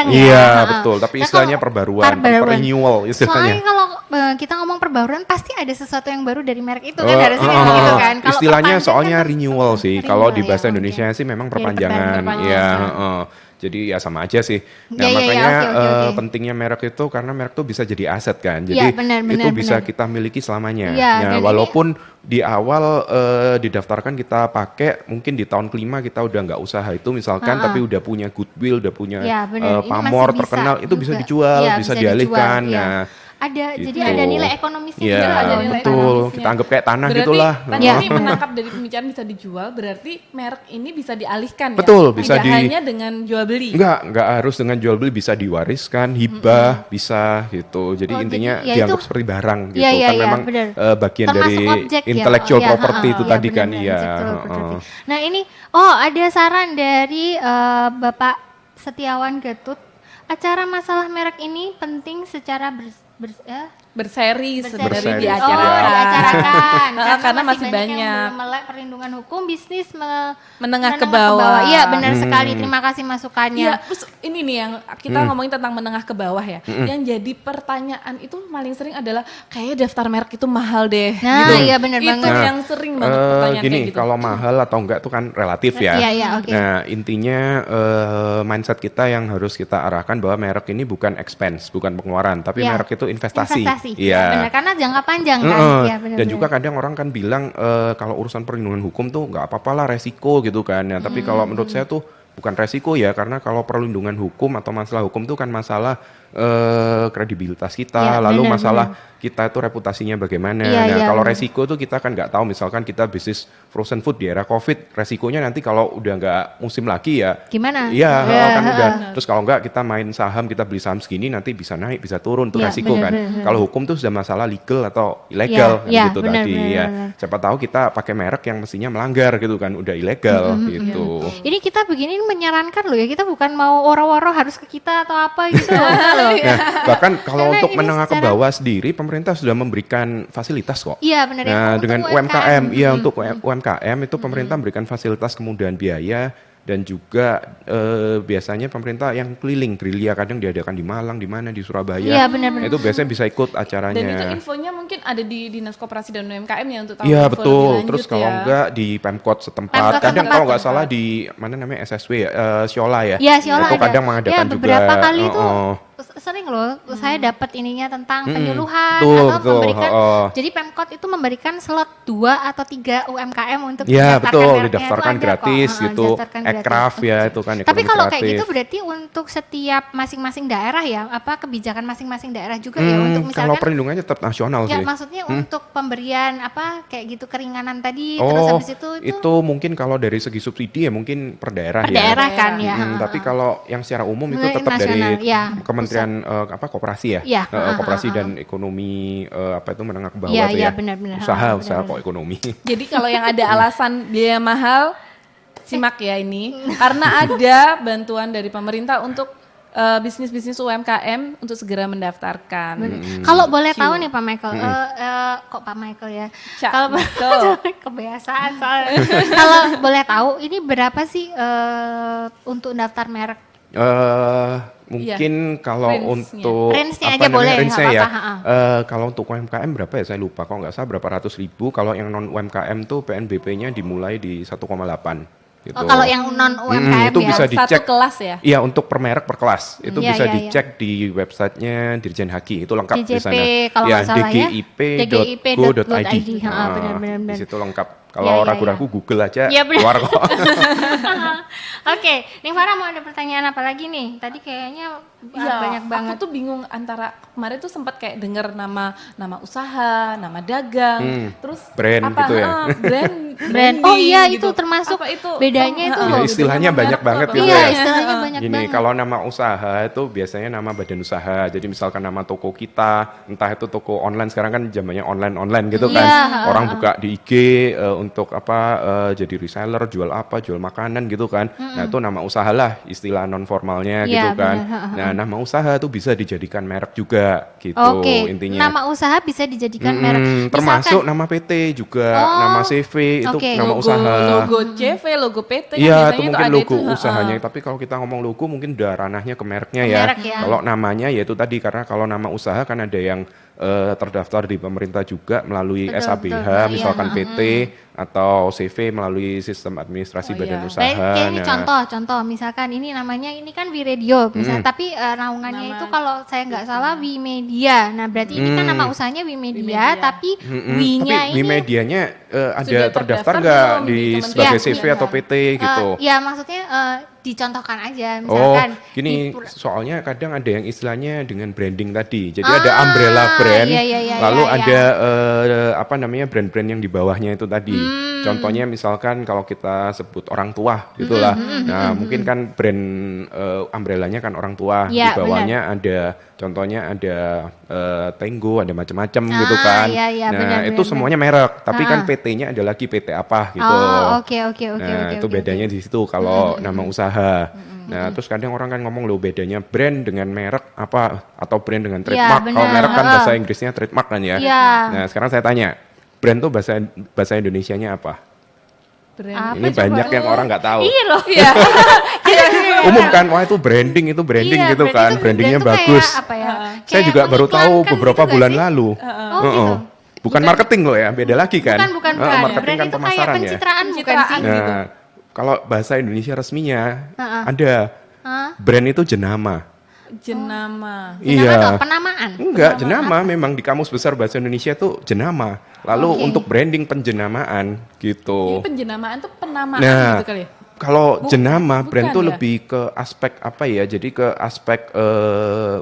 ya? Iya, betul. Tapi istilahnya perbaruan, renewal istilahnya. Soalnya kalau kita ngomong perbaruan pasti ada sesuatu yang baru dari merek itu kan harusnya gitu kan. Kalau istilahnya soalnya renewal sih. Kalau di bahasa Indonesia sih memang perpanjangan. Iya, jadi ya sama aja sih. Nah makanya pentingnya merek itu karena merek itu bisa jadi aset kan. Jadi itu bisa kita miliki selamanya. Ya, walaupun di awal didaftarkan kita pakai, mungkin di tahun kelima kita udah nggak usaha itu misalkan, tapi udah punya goodwill, udah punya pamor terkenal, itu bisa dijual, bisa dialihkan. Nah ada gitu. Jadi ada nilai ekonomisnya juga, ada nilai ekonomisnya. Kita anggap kayak tanah berarti, gitulah. Berarti ini menangkap dari pembicaraan bisa dijual, berarti merek ini bisa dialihkan ya? Betul, bisa hanya dengan jual beli? Enggak harus dengan jual beli, bisa diwariskan, hibah, bisa gitu. Jadi intinya dianggap seperti barang gitu. Kan memang bagian dari intellectual property itu tadi kan. Nah ini, ada saran dari Bapak Setiawan Getut. Acara masalah merek ini penting secara berseri diacarakan karena masih banyak melek perlindungan hukum bisnis menengah ke bawah. Iya benar sekali, terima kasih masukannya. Ya, terus ini nih yang kita ngomongin tentang menengah ke bawah ya. Yang jadi pertanyaan itu paling sering adalah kayaknya daftar merek itu mahal deh. Nah gitu. iya benar banget. Itu yang sering banget pertanyaan gini, kayak gitu. Kalau mahal atau enggak itu kan relatif ya. Nah intinya mindset kita yang harus kita arahkan bahwa merek ini bukan expense, bukan pengeluaran, tapi merek itu investasi. Iya. Benar, karena jangka panjang kan. Ya, dan juga kadang orang kan bilang kalau urusan perlindungan hukum tuh nggak apa-apalah resiko gitu kan. Ya, tapi kalau menurut saya tuh bukan resiko ya, karena kalau perlindungan hukum atau masalah hukum tuh kan masalah kredibilitas kita, lalu masalah kita itu reputasinya bagaimana. Kalau resiko tuh kita kan nggak tahu, misalkan kita bisnis frozen food di era COVID, resikonya nanti kalau udah nggak musim lagi ya gimana? Iya, kan udah. Terus kalau nggak kita main saham, kita beli saham segini nanti bisa naik, bisa turun, itu resiko kan. Kalau hukum tuh sudah masalah legal atau ilegal gitu tadi ya. Siapa tahu kita pakai merek yang mestinya melanggar gitu kan, udah ilegal gitu. Ini kita begini menyarankan loh ya, kita bukan mau woro-woro harus ke kita atau apa gitu. Bahkan kalau untuk menengah ke bawah sendiri pemerintah sudah memberikan fasilitas kok. Iya benar. Nah dengan UMKM, untuk UMKM itu pemerintah memberikan fasilitas kemudahan biaya, dan juga biasanya pemerintah yang keliling gerilya, kadang diadakan di Malang, di mana di Surabaya. Iya benar. Itu biasanya bisa ikut acaranya. Dan itu infonya mungkin ada di Dinas Koperasi dan UMKM ya untuk tahu. Iya betul. Terus kalau enggak di Pemkot setempat. Kadang kalau nggak salah di mana namanya SSW Siola ya. Iya Siola itu kadang mengadakan juga. Beberapa kali itu sering loh saya dapat ininya tentang penyuluhan atau memberikan. Jadi Pemkot itu memberikan slot 2 atau 3 UMKM untuk didaftarkan gratis gitu. Ekraf ya itu kan. Tapi kalau kayak gitu berarti untuk setiap masing-masing daerah ya, kebijakan masing-masing daerah juga ya untuk misalkan. Kalau perlindungannya tetap nasional sih. Ya maksudnya untuk pemberian kayak gitu keringanan tadi, terus habis itu mungkin kalau dari segi subsidi ya mungkin per daerah ya. Per daerah kan ya. Tapi kalau yang secara umum itu tetap nasional, dari Kementerian Koperasi ya. Koperasi dan ekonomi menengah ke bawah tuh ya. Benar-benar. Usaha kok ekonomi. Jadi kalau yang ada alasan biaya mahal, simak ya ini, karena ada bantuan dari pemerintah untuk bisnis-bisnis UMKM untuk segera mendaftarkan. Kalau boleh tahu nih Pak Michael, kok Pak Michael ya? Kalau kebiasaan soalnya. Kalau boleh tahu, ini berapa sih untuk daftar merek? Mungkin kalau untuk range-nya aja boleh, range-nya kalau untuk UMKM berapa ya, saya lupa, kalau nggak salah berapa ratus ribu. Kalau yang non UMKM tuh PNBP-nya dimulai di 1,8 gitu. Kalau yang non UMKM itu bisa dicek. Satu kelas ya? Iya, untuk per merek per kelas. Itu bisa dicek di websitenya Dirjen Haki, itu lengkap DJP, di sana. Kalau nggak salah dgip.go.id. Benar. Di situ lengkap. Kalau ragu-ragu Google aja keluar kok. Oke, Ning Farah mau ada pertanyaan apa lagi nih? Tadi kayaknya banyak banget. Aku tuh bingung antara kemarin tuh sempat kayak denger nama usaha, nama dagang, terus brand apa, gitu ya. Brand. Oh iya gitu. Itu termasuk itu? Bedanya itu ya, istilahnya banyak banget gitu Iya, ya. istilahnya banyak Gini, banget. kalau nama usaha itu biasanya nama badan usaha. Jadi misalkan nama toko kita, entah itu toko online, sekarang kan zamannya online gitu kan. Orang buka di IG untuk jadi reseller, jual apa, jual makanan gitu kan. Nah, itu nama usaha lah, istilah non formalnya gitu kan. Nah, nama usaha itu bisa dijadikan merek juga gitu intinya. Nama usaha bisa dijadikan merek. Termasuk nama PT juga, nama CV itu nama usaha. Logo CV, logo PT kan Iya, biasanya itu mungkin ada logo itu, usahanya. Tapi kalau kita ngomong logo mungkin udah ranahnya ke mereknya ya. Merek ya. Kalau namanya ya itu tadi, karena kalau nama usaha kan ada yang terdaftar di pemerintah juga melalui SABH, misalkan PT atau CV melalui sistem administrasi badan usaha. Kayak ini contoh, misalkan ini namanya ini kan WeRadio, misalnya, tapi naungannya itu kalau saya nggak salah WeMedia. Nah, berarti ini kan nama usahanya WeMedia, tapi We-nya tapi WeMedianya ada terdaftar nggak di sebagai CV atau PT gitu? Ya, maksudnya dicontohkan aja, misalkan. Gini, soalnya kadang ada yang istilahnya dengan branding tadi. Jadi ada umbrella brand, lalu ada brand-brand yang di bawahnya itu tadi. Contohnya misalkan kalau kita sebut orang tua, gitulah. Nah, mungkin kan brand umbrellanya kan orang tua. Di bawahnya ada, contohnya ada Tenggo, ada macam-macam gitu kan. Nah, itu semuanya merek. Tapi kan PT-nya ada lagi PT apa gitu. Oke. Nah, itu bedanya di situ kalau nama usaha. Nah, terus kadang orang kan ngomong loh bedanya brand dengan merek apa atau brand dengan trademark. Kalau merek kan bahasa Inggrisnya trademark kan ya. Nah, sekarang saya tanya, brand tuh bahasa Indonesianya apa? Brand. Ini banyak yang orang nggak tahu. Iya loh. Umum kan, wah itu branding gitu kan, brandingnya bagus. Saya juga baru tahu beberapa bulan lalu. Bukan marketing loh ya, beda lagi kan. Bukan. Marketing kan pemasaran ya. Pencitraan bukan sih. Nah, kalau bahasa Indonesia resminya ada brand itu jenama. Iya. Penamaan. Enggak, jenama memang di Kamus Besar Bahasa Indonesia tuh jenama. Lalu untuk branding penjenamaan gitu. Jadi penjenamaan tuh penamaan gitu kali ya? Kalau jenama brand tuh lebih ke aspek apa ya? Jadi ke aspek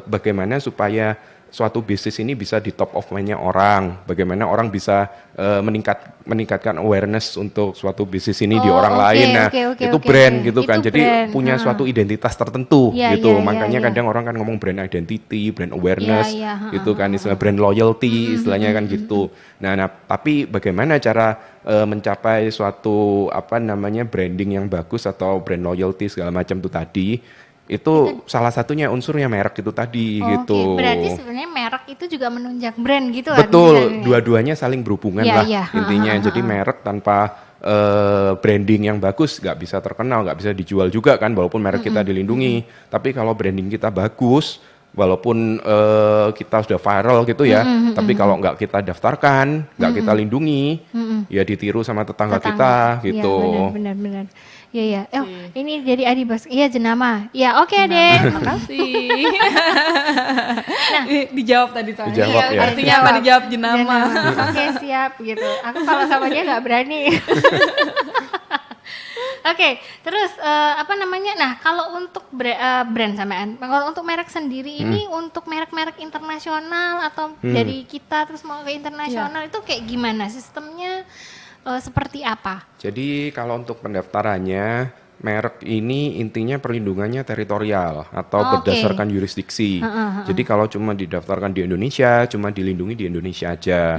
bagaimana supaya suatu bisnis ini bisa di top of mind-nya orang, bagaimana orang bisa meningkatkan awareness untuk suatu bisnis ini di orang lain. Nah, itu brand gitu kan. Jadi punya suatu identitas tertentu gitu. Makanya kadang orang kan ngomong brand identity, brand awareness gitu kan, istilah brand loyalty istilahnya kan gitu. Nah, tapi bagaimana cara mencapai suatu branding yang bagus atau brand loyalty segala macam itu tadi? Itu salah satunya unsurnya merek itu tadi gitu. Berarti sebenarnya merek itu juga menunjang brand gitu. Betul, dua-duanya saling berhubungan lah intinya. Jadi merek tanpa branding yang bagus nggak bisa terkenal, nggak bisa dijual juga kan, walaupun merek kita dilindungi. Tapi kalau branding kita bagus, walaupun kita sudah viral gitu ya, tapi kalau nggak kita daftarkan, nggak kita lindungi, ya ditiru sama tetangga kita gitu. Benar. Iya. Ini jadi Adi Bas. Iya, jenama. Ya, oke deh. Makasih. Nah, dijawab tadi soalnya. Dijawab, ya. Artinya apa dijawab jenama? Oke, siap gitu. Aku kalau sama dia nggak berani. Oke, terus Nah, kalau untuk brand sampean, kalau untuk merek sendiri ini untuk merek-merek internasional atau dari kita terus mau ke internasional itu kayak gimana sistemnya? Seperti apa? Jadi kalau untuk pendaftarannya, merek ini intinya perlindungannya teritorial atau berdasarkan yurisdiksi. Jadi kalau cuma didaftarkan di Indonesia, cuma dilindungi di Indonesia aja.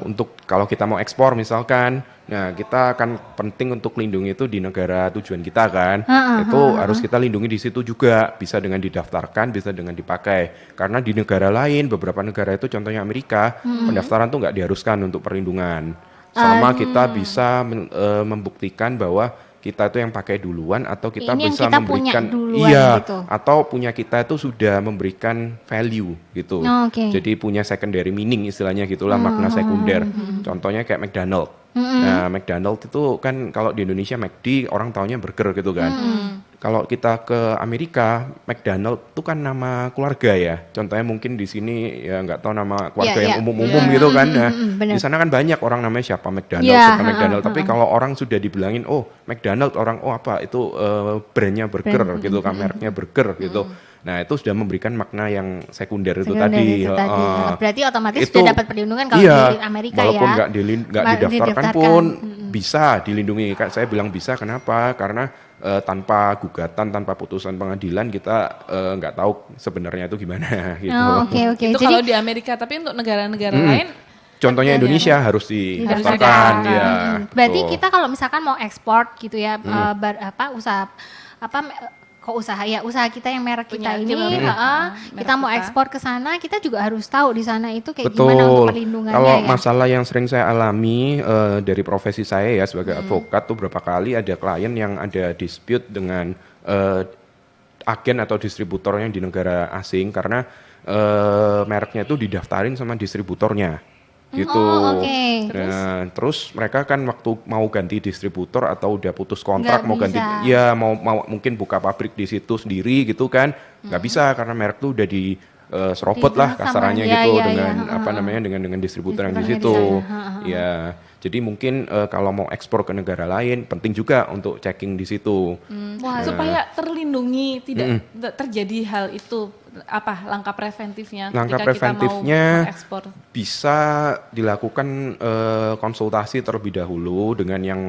Untuk kalau kita mau ekspor misalkan, nah kita akan penting untuk lindungi itu di negara tujuan kita kan. Itu harus kita lindungi di situ juga, bisa dengan didaftarkan, bisa dengan dipakai. Karena di negara lain, beberapa negara itu contohnya Amerika, pendaftaran tuh nggak diharuskan untuk perlindungan. Selama kita bisa membuktikan bahwa kita itu yang pakai duluan atau kita ini bisa kita memberikan gitu. Atau punya kita itu sudah memberikan value gitu. Jadi punya secondary meaning istilahnya gitulah, makna sekunder. Contohnya kayak McDonald. Nah, McDonald itu kan kalau di Indonesia McD orang taunya burger gitu kan. kalau kita ke Amerika, McDonald itu kan nama keluarga ya. Contohnya mungkin di sini ya nggak tahu nama keluarga yang umum-umum gitu kan. Nah, di sana kan banyak orang namanya siapa McDonald, siapa McDonald. Tapi kalau orang sudah dibilangin, oh McDonald, orang oh apa itu brandnya burger gitu, kan mereknya burger gitu. Nah itu sudah memberikan makna yang sekunder itu tadi. Berarti otomatis itu, sudah dapat perlindungan kalau di Amerika walaupun ya. Walaupun nggak didaftarkan pun bisa dilindungi. Saya bilang bisa, kenapa? Karena tanpa gugatan, tanpa putusan pengadilan kita nggak tahu sebenarnya itu gimana gitu. Oke. Itu kalau di Amerika, tapi untuk negara-negara lain, contohnya Indonesia harus didaftarkan ya. Berarti kita kalau misalkan mau ekspor gitu ya, usaha kita yang merek kita ini, kita mau ekspor ke sana, kita juga harus tahu di sana itu kayak gimana untuk perlindungannya. Kalau masalah yang sering saya alami dari profesi saya ya sebagai advokat tuh berapa kali ada klien yang ada dispute dengan agen atau distributornya di negara asing karena mereknya itu didaftarin sama distributornya. Gitu. Nah, terus mereka kan waktu mau ganti distributor atau udah putus kontrak mau ganti, ya mau mungkin buka pabrik di situ sendiri gitu kan, nggak bisa karena merek tuh udah di serobot lah kasarannya gitu dengan apa namanya dengan distributor yang di situ. Ya, jadi mungkin kalau mau ekspor ke negara lain penting juga untuk checking di situ. Supaya terlindungi tidak terjadi hal itu. Apa langkah preventifnya? Langkah preventifnya kita mau bisa dilakukan konsultasi terlebih dahulu dengan yang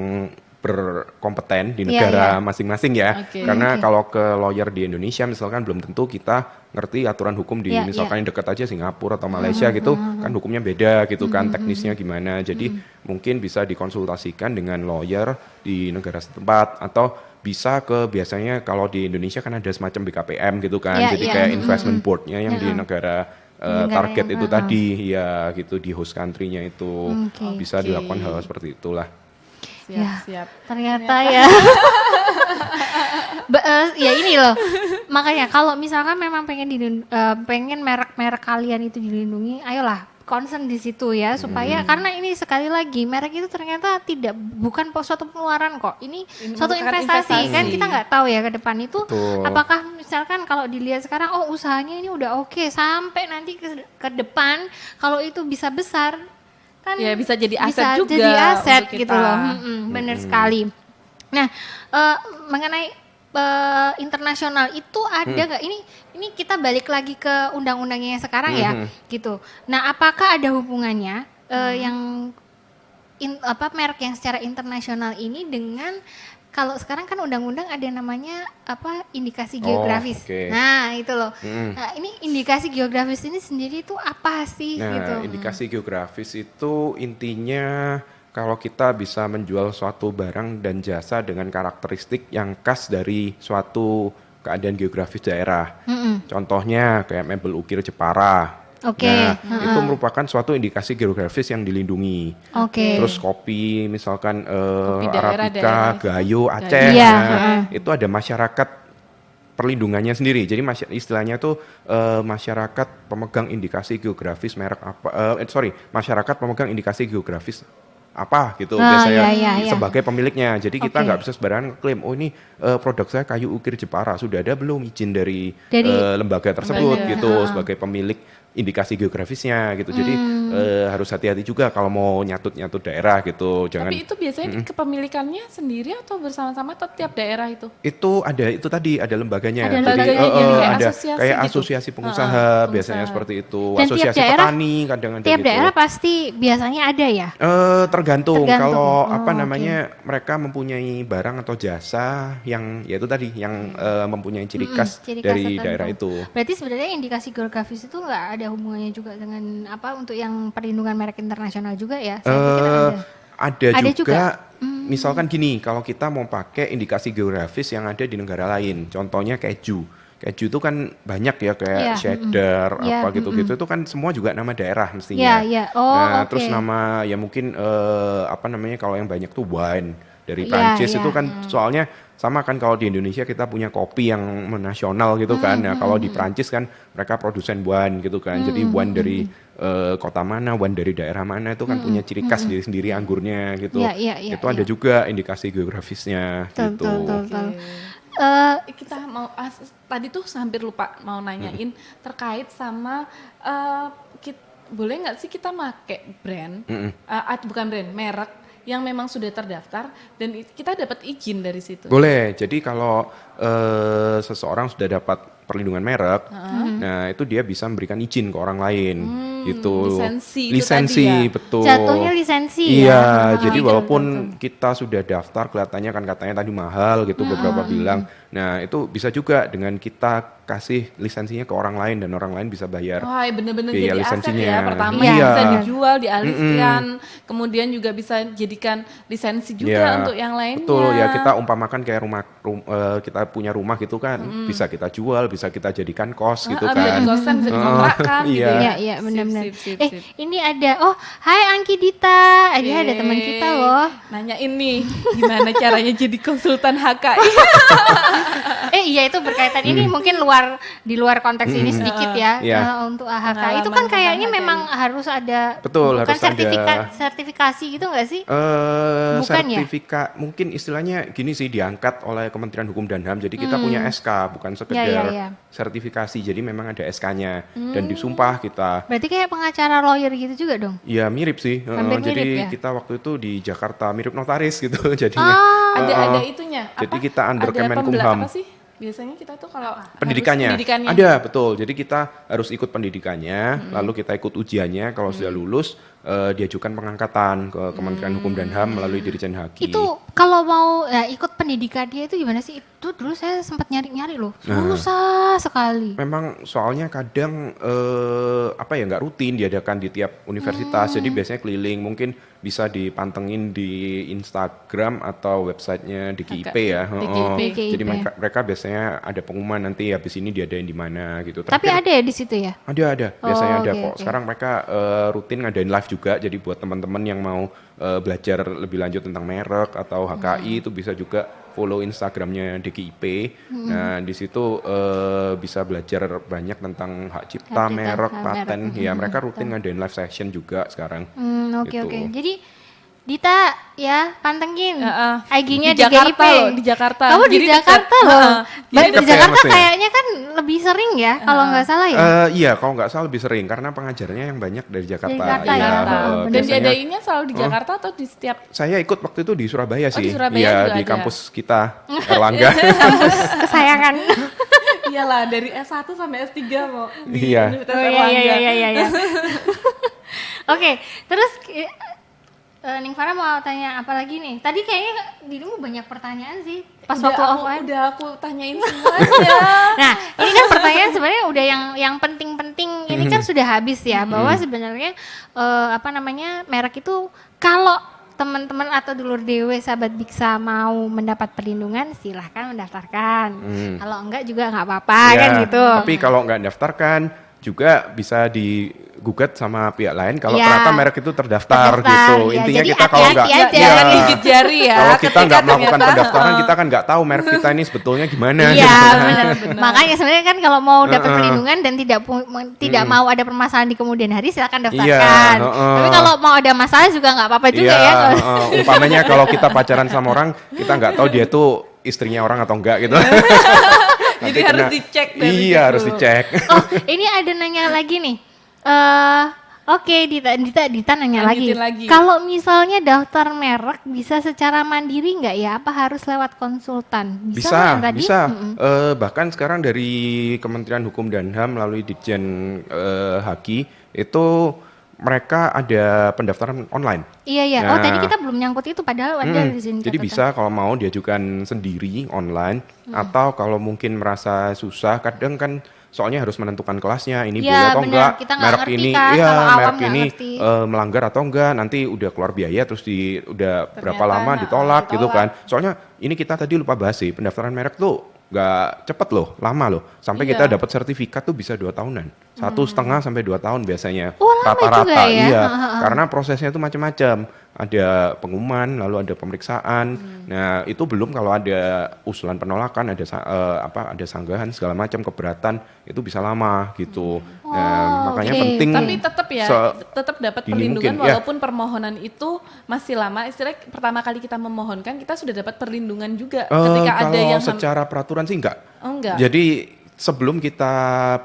berkompeten di negara masing-masing ya. Karena kalau ke lawyer di Indonesia misalkan belum tentu kita ngerti aturan hukum di misalkan yang dekat aja Singapura atau Malaysia gitu kan hukumnya beda gitu kan, teknisnya gimana. Jadi mungkin bisa dikonsultasikan dengan lawyer di negara setempat atau bisa ke biasanya kalau di Indonesia kan ada semacam BKPM gitu kan, jadi kayak investment boardnya yang di negara target itu tadi ya gitu, di host country-nya itu bisa dilakukan hal seperti itulah. Siap. Ternyata ya. Ya ini loh, makanya kalau misalkan memang pengen merek-merek kalian itu dilindungi, ayolah concern di situ ya, supaya karena ini sekali lagi merek itu ternyata bukan suatu pengeluaran kok, ini suatu investasi kan, kita nggak tahu ya ke depan itu apakah misalkan kalau dilihat sekarang usahanya ini udah oke, sampai nanti ke depan kalau itu bisa besar kan ya bisa jadi aset juga, jadi aset gitu loh. Benar sekali. Nah mengenai internasional itu ada nggak, ini kita balik lagi ke undang-undangnya yang sekarang ya gitu. Nah apakah ada hubungannya yang merek yang secara internasional ini dengan kalau sekarang kan undang-undang ada namanya indikasi geografis. Nah itu loh. Nah ini indikasi geografis ini sendiri itu apa sih? Nah gitu. Indikasi geografis itu intinya kalau kita bisa menjual suatu barang dan jasa dengan karakteristik yang khas dari suatu keadaan geografis daerah. Contohnya kayak mebel ukir Jepara. Itu merupakan suatu indikasi geografis yang dilindungi. Terus kopi misalkan Arabica, Gayo, Aceh. Itu ada masyarakat perlindungannya sendiri. Jadi istilahnya tuh masyarakat pemegang indikasi geografis merek masyarakat pemegang indikasi geografis apa gitu biasanya sebagai pemiliknya. Jadi kita nggak bisa sembarangan klaim ini produk saya kayu ukir Jepara, sudah ada belum izin dari lembaga tersebut gitu sebagai pemilik indikasi geografisnya gitu. Jadi harus hati-hati juga kalau mau nyatut daerah gitu. Jangan. Tapi itu biasanya kepemilikannya sendiri atau bersama-sama atau tiap daerah itu? Itu ada lembaganya. Jadi ada kayak asosiasi pengusaha biasanya seperti itu. Dan asosiasi daerah, petani kadang ada tiap gitu. daerah pasti biasanya ada ya? Tergantung. Kalau mereka mempunyai barang atau jasa yang ya itu tadi yang mempunyai ciri khas dari tertentu. Daerah itu. Berarti sebenarnya indikasi geografis itu nggak ada hubungannya juga dengan untuk yang perlindungan merek internasional juga ya? Saya pikir ada juga. Misalkan gini, kalau kita mau pakai indikasi geografis yang ada di negara lain, contohnya keju itu kan banyak ya kayak cheddar gitu-gitu itu kan semua juga nama daerah mestinya. Terus nama ya mungkin kalau yang banyak tuh wine dari Prancis itu kan soalnya sama kan, kalau di Indonesia kita punya kopi yang nasional gitu kan. Nah kalau di Prancis kan mereka produsen wine gitu kan. Jadi wine dari kota mana, wine dari daerah mana itu kan punya ciri khas sendiri anggurnya gitu. Itu ada juga indikasi geografisnya gitu. kita mau tadi tuh hampir lupa mau nanyain terkait sama boleh nggak sih kita pakai brand, bukan brand, merek yang memang sudah terdaftar dan kita dapat izin dari situ? Boleh. Jadi kalau seseorang sudah dapat perlindungan merek, nah itu dia bisa memberikan izin ke orang lain, gitu. Lisensi, ya? betul. Jatuhnya lisensi iya, ya. jadi walaupun kita sudah daftar, kelihatannya kan katanya tadi mahal gitu, beberapa bilang. Nah itu bisa juga dengan kita kasih lisensinya ke orang lain dan orang lain bisa bayar. Wah, bener-bener biaya jadi lisensinya. aset ya. Pertama Iya. bisa dijual, dialihkan, kemudian juga bisa jadikan lisensi juga untuk yang lainnya. Betul, ya kita umpamakan kayak kita punya rumah gitu kan, bisa kita jual, bisa kita jadikan kos gitu Bisa kan. dikosan, bisa dikontrakkan gitu ya. Iya, iya, benar-benar. Sip. Ini ada, hai Angki Dita, ada teman kita loh. Nanyain nih, gimana caranya jadi konsultan HKI? Iya itu berkaitan ini mungkin di luar konteks ini sedikit ya, untuk AHK. Itu kan kayaknya memang harus ada, betul, bukan harus sertifikasi gitu nggak sih? Bukan sertifikat, mungkin istilahnya gini sih, diangkat oleh Kementerian Hukum dan HAM. Jadi kita punya SK, bukan sekedar sertifikasi. Jadi memang ada SK-nya dan disumpah kita. Berarti kayak pengacara lawyer gitu juga dong? Iya mirip sih. Jadi mirip, ya? kita waktu itu di Jakarta mirip notaris gitu jadinya. Ada itunya. Jadi kita under ada Kemenkumham. apa sih? Biasanya kita tuh kalau Pendidikannya pendidikannya ada, betul. Jadi kita harus ikut pendidikannya, lalu kita ikut ujiannya. Kalau sudah lulus, diajukan pengangkatan ke Kementerian Hukum dan HAM melalui Dirjen Haki. Itu kalau mau ikut pendidikannya itu gimana sih? Itu dulu saya sempat nyari-nyari loh, susah sekali. Memang soalnya kadang nggak rutin diadakan di tiap universitas. Jadi biasanya keliling, mungkin bisa dipantengin di Instagram atau websitenya DKIP ya. DKIP. Jadi mereka biasanya ada pengumuman nanti habis ini diadain di mana gitu. Tapi ada ya di situ ya? Ada. Biasanya ada kok. Okay. Sekarang mereka rutin ngadain live juga. Jadi buat teman-teman yang mau belajar lebih lanjut tentang merek atau HKI itu bisa juga follow Instagramnya DKIP. Nah di situ bisa belajar banyak tentang hak cipta, merek, paten. Ya mereka rutin ngadain live session juga sekarang. Oke. Gitu. Jadi Dita ya pantengin IG-nya di Jakarta DKIP. loh, di Jakarta. Kamu di Jakarta loh. Jadi Di Jakarta kayaknya kan lebih sering ya kalau nggak salah ya. Iya, kalau nggak salah lebih sering karena pengajarnya yang banyak dari Jakarta. Jakarta, Iya, Dan biasanya diadainnya selalu di Jakarta atau di setiap? saya ikut waktu itu di Surabaya sih. Di Surabaya iya, juga di ada. kampus kita Erlangga. Kampus kesayangan. Iyalah dari S1 sampai S3 mau di Iya. Universitas Oh Erlangga. iya. Oke, terus Ning Farah mau tanya apa lagi nih? Tadi kayaknya dirimu banyak pertanyaan sih pas waktu offline. Udah aku tanyain semuanya. Nah, ini kan pertanyaan sebenarnya udah yang penting-penting ini kan sudah habis ya, bahwa sebenarnya merek itu kalau teman-teman atau dulur dewe sahabat Biksa mau mendapat perlindungan silahkan mendaftarkan. Kalau enggak juga nggak apa-apa kan gitu. Tapi kalau nggak daftarkan juga bisa digugat sama pihak lain kalau ternyata merek itu terdaftar gitu. Ya. Intinya Jadi kita kalau nggak Jangan gigit jari ya. kalau kita nggak melakukan ternyata, pendaftaran kita kan nggak tahu merek kita ini sebetulnya gimana. Iya gitu. benar. Makanya sebenarnya kan kalau mau dapat perlindungan dan tidak mau ada permasalahan di kemudian hari silakan daftarkan. Tapi kalau mau ada masalah juga nggak apa-apa juga ya. Umpamanya kalau kita pacaran sama orang kita nggak tahu dia tuh istrinya orang atau enggak gitu. Jadi harus dicek dari Iya, harus dicek. Oh, ini ada nanya lagi nih. Oke, Dita nanya lagi. Kalau misalnya daftar merek bisa secara mandiri nggak ya? Apa harus lewat konsultan? Bisa. tadi? Bahkan sekarang dari Kementerian Hukum dan HAM melalui Ditjen Haki itu mereka ada pendaftaran online. Iya. Nah, tadi kita belum nyangkut itu padahal ada di sini. Jadi bisa kalau mau diajukan sendiri online atau kalau mungkin merasa susah, kadang kan soalnya harus menentukan kelasnya ini boleh atau enggak, kita merek ngerti ini kan, merek ini melanggar atau enggak, nanti udah keluar biaya terus udah berapa lama ditolak gitu kan. Soalnya ini kita tadi lupa bahas sih, pendaftaran merek tuh nggak cepet loh, lama loh. Sampai kita dapat sertifikat tuh bisa 2 tahunan. 1,5 sampai 2 tahun biasanya. Oh, lama rata-rata. juga ya? Iya, karena prosesnya tuh macam-macam. ada pengumuman, lalu ada pemeriksaan. Nah, itu belum kalau ada usulan penolakan, ada sanggahan segala macam, keberatan, itu bisa lama gitu. Nah, makanya penting. Tapi tetap dapat perlindungan walaupun permohonan itu masih lama. Istilahnya pertama kali kita memohonkan, kita sudah dapat perlindungan juga. Ketika ada yang secara peraturan sih enggak. Enggak. Jadi sebelum kita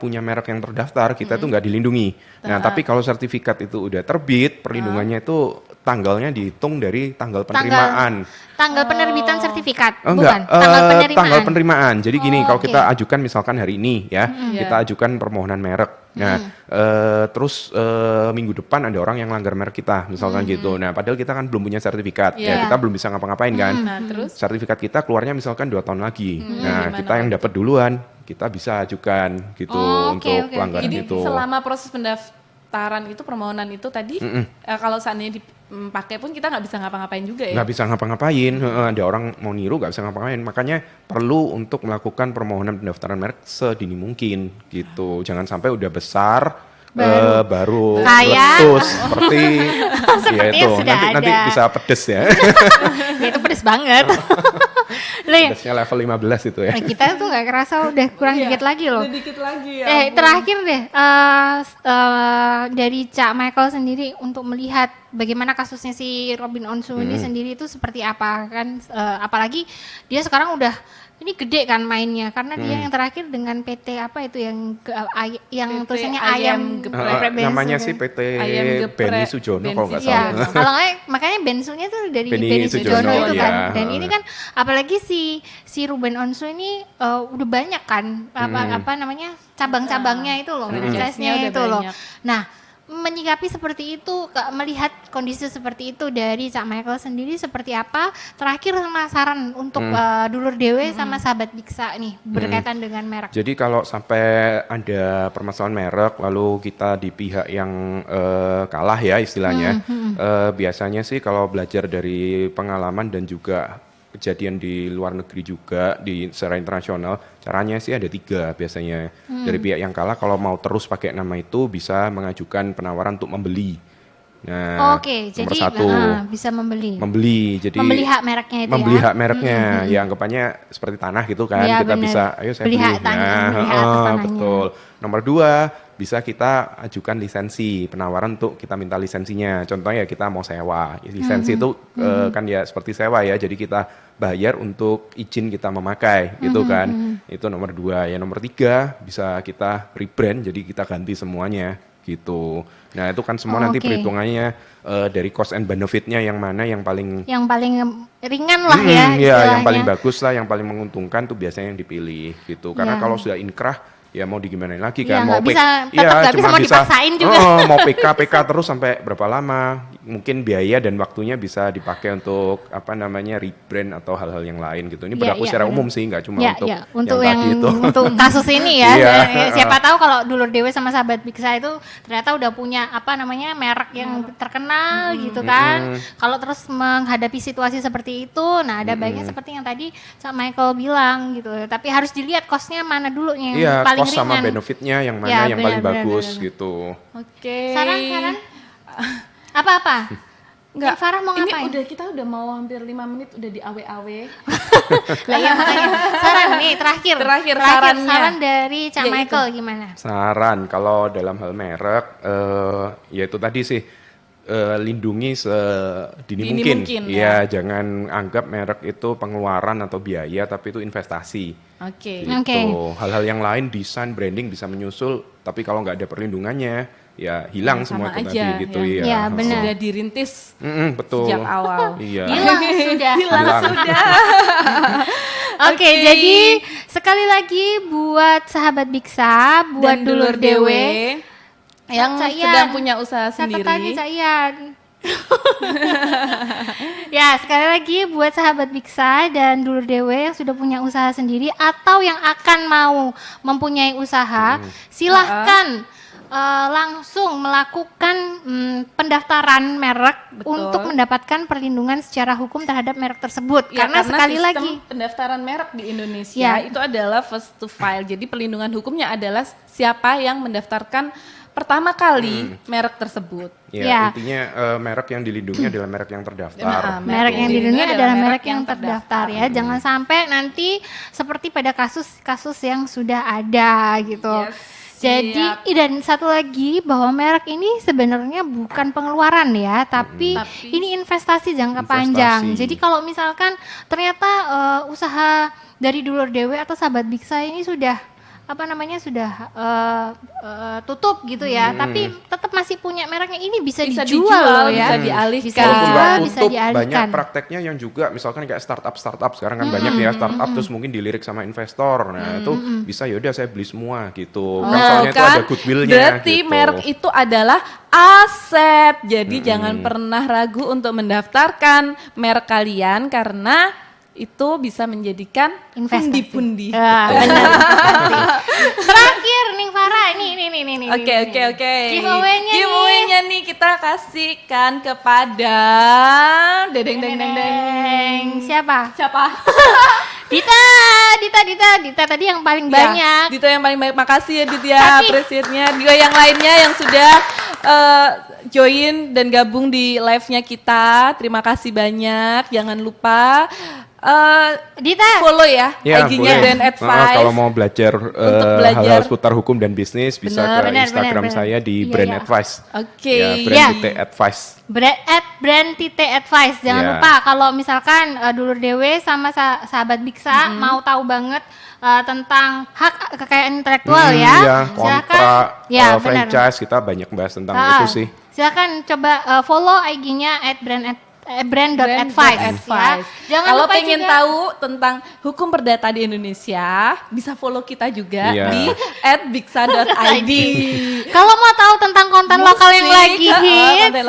punya merek yang terdaftar, kita tuh nggak dilindungi. Nah, tapi kalau sertifikat itu udah terbit, perlindungannya itu tanggalnya dihitung dari tanggal penerimaan. Tanggal penerbitan sertifikat, bukan? Tanggal penerimaan. Tanggal penerimaan. Jadi gini, kalau kita ajukan misalkan hari ini ya, kita ajukan permohonan merek. Nah, terus minggu depan ada orang yang langgar merek kita, misalkan gitu. Nah, padahal kita kan belum punya sertifikat, ya kita belum bisa ngapa-ngapain kan. Nah, terus sertifikat kita keluarnya misalkan 2 tahun lagi. Nah, kita yang dapat duluan, kita bisa ajukan gitu untuk pelanggaran itu. Jadi selama proses pendaftaran itu, permohonan itu tadi, kalau seandainya dipakai pun kita nggak bisa ngapa-ngapain juga ya? Nggak bisa ngapa-ngapain, ada orang mau niru nggak bisa ngapa-ngapain. Makanya perlu untuk melakukan permohonan pendaftaran merek sedini mungkin gitu. Jangan sampai udah besar baru meletus seperti ya itu. Nanti bisa pedes ya. Ya itu pedes banget. Pedesnya level 15 itu ya. Kita tuh nggak kerasa udah kurang dikit lagi loh. Dikit lagi ya. Terakhir deh, dari Cak Michael sendiri untuk melihat bagaimana kasusnya si Robin Onsu ini sendiri itu seperti apa kan? Apalagi dia sekarang udah ini gede kan mainnya karena dia yang terakhir dengan PT apa itu yang tulisannya ayam geprek namanya sih PT Benny Sujono kalau nggak salah. Kalau makanya Bensunya tuh dari Benny Sujono itu kan. Dan ini kan apalagi si Ruben Onsu ini udah banyak kan apa namanya cabang-cabangnya itu loh, franchise-nya itu loh. Nah, menyikapi seperti itu, melihat kondisi seperti itu dari Cak Michael sendiri seperti apa? Terakhir sama saran untuk dulur dewe sama sahabat Biksa nih berkaitan dengan merek. Jadi kalau sampai ada permasalahan merek lalu kita di pihak yang kalah ya istilahnya, biasanya sih kalau belajar dari pengalaman dan juga kejadian di luar negeri juga secara internasional, caranya sih ada 3 biasanya. Dari pihak yang kalah kalau mau terus pakai nama itu bisa mengajukan penawaran untuk membeli. Nah, jadi bisa membeli. Jadi membeli hak mereknya itu membeli hak mereknya, ya anggapannya seperti tanah gitu kan, ya, kita bener. bisa, ayo saya beli. Hak tanahnya. Betul. Nomor 2, bisa kita ajukan lisensi, penawaran untuk kita minta lisensinya. Contohnya ya kita mau sewa, lisensi itu kan ya seperti sewa ya, jadi kita bayar untuk izin kita memakai gitu kan. Itu nomor 2. Ya nomor 3, bisa kita rebrand, jadi kita ganti semuanya gitu. Nah itu kan semua nanti perhitungannya dari cost and benefitnya yang mana yang paling ringan lah ya. Yang paling bagus lah, yang paling menguntungkan tuh biasanya yang dipilih gitu. Karena kalau sudah inkrah ya mau digimanain lagi kan, mau dipaksain juga. Mau PK terus sampai berapa lama, mungkin biaya dan waktunya bisa dipakai untuk rebrand atau hal-hal yang lain gitu. Ini berlaku secara umum sih, nggak cuma untuk yang tadi itu. Untuk kasus ini ya. Siapa tahu kalau dulur dewe sama sahabat Biksa itu ternyata udah punya merek yang terkenal gitu kan. Kalau terus menghadapi situasi seperti itu, nah ada baiknya seperti yang tadi Cak Michael bilang gitu. Tapi harus dilihat cost-nya mana dulu yang paling cost sama benefitnya yang mana yang paling bagus gitu. Oke. Saran? Apa? Enggak. Farah mau ngapain? Ini kita udah mau hampir 5 menit udah di awe-awe. Lah ya makanya. Saran nih terakhir saran dari Cak Michael gimana? Saran kalau dalam hal merek ya itu tadi sih lindungi sedini mungkin. Ya, jangan anggap merek itu pengeluaran atau biaya, tapi itu investasi. Oke. Hal-hal yang lain, desain, branding bisa menyusul, tapi kalau nggak ada perlindungannya, ya hilang semua itu tadi gitu ya. Ya benar. Sudah dirintis. Betul. Sejak awal. Iya. Hilang sudah. Oke, jadi sekali lagi buat sahabat Biksa, buat dulur dewe yang sedang punya usaha sendiri. Cak Ian. Ya, sekali lagi buat sahabat Biksa dan dulur dewe yang sudah punya usaha sendiri atau yang akan mau mempunyai usaha, silahkan langsung melakukan pendaftaran merek untuk mendapatkan perlindungan secara hukum terhadap merek tersebut. Ya, karena sekali lagi pendaftaran merek di Indonesia itu adalah first to file. Jadi perlindungan hukumnya adalah siapa yang mendaftarkan pertama kali merek tersebut. Ya, intinya merek yang dilindungi adalah merek yang terdaftar. Merek yang dilindungi adalah merek yang terdaftar ya. Jangan sampai nanti seperti pada kasus-kasus yang sudah ada gitu. Jadi dan satu lagi bahwa merek ini sebenarnya bukan pengeluaran ya, tapi ini investasi jangka panjang. Jadi kalau misalkan ternyata usaha dari Dulur Dewe atau Sahabat Biksa ini sudah tutup gitu ya, tapi tetap masih punya mereknya, ini bisa dijual ya, bisa dialihkan. Bisa dialihkan. Banyak prakteknya yang juga misalkan kayak startup sekarang kan banyak ya startup terus mungkin dilirik sama investor, nah itu bisa yaudah saya beli semua gitu, kan soalnya itu ada goodwill-nya. Berarti gitu. merek itu adalah aset, jadi jangan pernah ragu untuk mendaftarkan merek kalian karena itu bisa menjadikan pundi-pundi. Terakhir nih Farah, ini. Oke. Giveaway-nya nih kita kasihkan kepada deng. Siapa? Dita tadi yang paling banyak. Dita yang paling banyak. Makasih ya Dit ya, apresiatnya. Juga yang lainnya yang sudah join dan gabung di live-nya kita. Terima kasih banyak. Jangan lupa Dita follow ya IG-nya Brand Advice. Kalau mau belajar hal-hal seputar hukum dan bisnis bisa ke Instagram saya di Brand Advice. Oke. Brand.advice. Brand.advice. Jangan lupa kalau misalkan Dulur Dewe sama Sahabat Biksa mau tahu banget tentang hak kekayaan intelektual kontrak, franchise, kita banyak bahas tentang itu sih. Silakan coba follow IG-nya @brand.advice. Jangan kalau lupa pengen tahu tentang hukum perdata di Indonesia, bisa follow kita juga di @biksa.id. Kalau mau tahu tentang konten lokal yang lagi hits,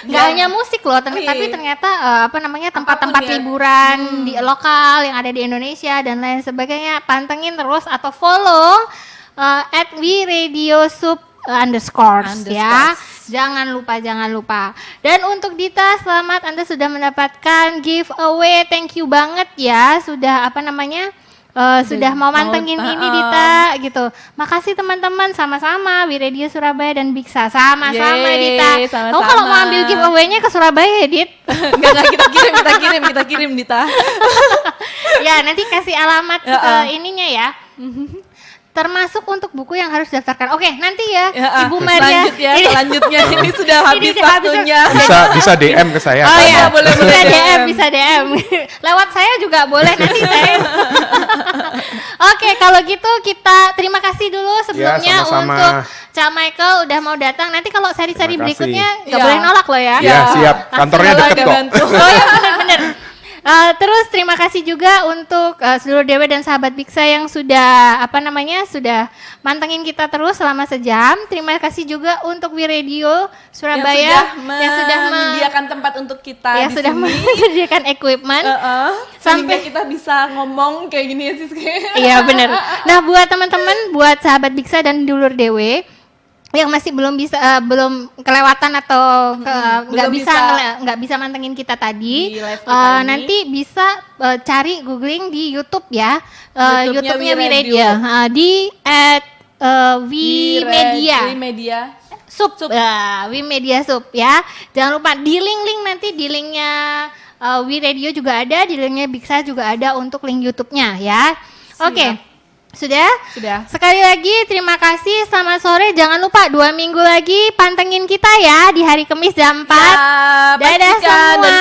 nggak hanya musik loh, tapi ternyata tempat-tempat liburan di lokal yang ada di Indonesia dan lain sebagainya, pantengin terus atau follow @wiradiosub_ ya. Jangan lupa. Dan untuk Dita, selamat, Anda sudah mendapatkan giveaway. Thank you banget ya sudah sudah mau mantengin ini Dita gitu. Makasih teman-teman, sama-sama Wiradio Surabaya dan Biksa. Sama-sama Dita. Kamu kalau mau ambil giveaway-nya ke Surabaya ya, Dit? Enggak, kita kirim Dita. Ya, nanti kasih alamat ininya ya. Termasuk untuk buku yang harus didaftarkan. Oke, nanti ya, Ibu Maria. Selanjutnya ini sudah habis waktunya. Bisa DM ke saya. Oh iya, boleh bisa DM. Lewat saya juga boleh nanti saya. Oke, kalau gitu kita terima kasih dulu sebelumnya untuk Cak Michael udah mau datang. Nanti kalau seri-seri berikutnya nggak boleh nolak loh ya. Iya, siap. Kantornya deket kok. Oh iya, benar. Terus terima kasih juga untuk seluruh Dewe dan Sahabat Biksa yang sudah sudah mantengin kita terus selama sejam. Terima kasih juga untuk Wiradio Surabaya yang sudah menyediakan tempat untuk kita yang sudah menyediakan equipment sampai kita bisa ngomong kayak gini ya Siska. Iya benar. Nah, buat teman-teman, buat Sahabat Biksa dan Dulur Dewe yang masih belum kelewatan atau nggak bisa mantengin kita tadi, nanti bisa cari googling di YouTube ya, YouTube-nya Wiradio di @wimedia sub Wimedia sub ya. Jangan lupa di link nanti di linknya Wiradio juga ada, di linknya Biksa juga ada untuk link YouTube-nya ya. Oke. Sudah? Sekali lagi terima kasih, selamat sore. Jangan lupa 2 minggu lagi pantengin kita ya di hari Kamis jam 4. Dadah semua.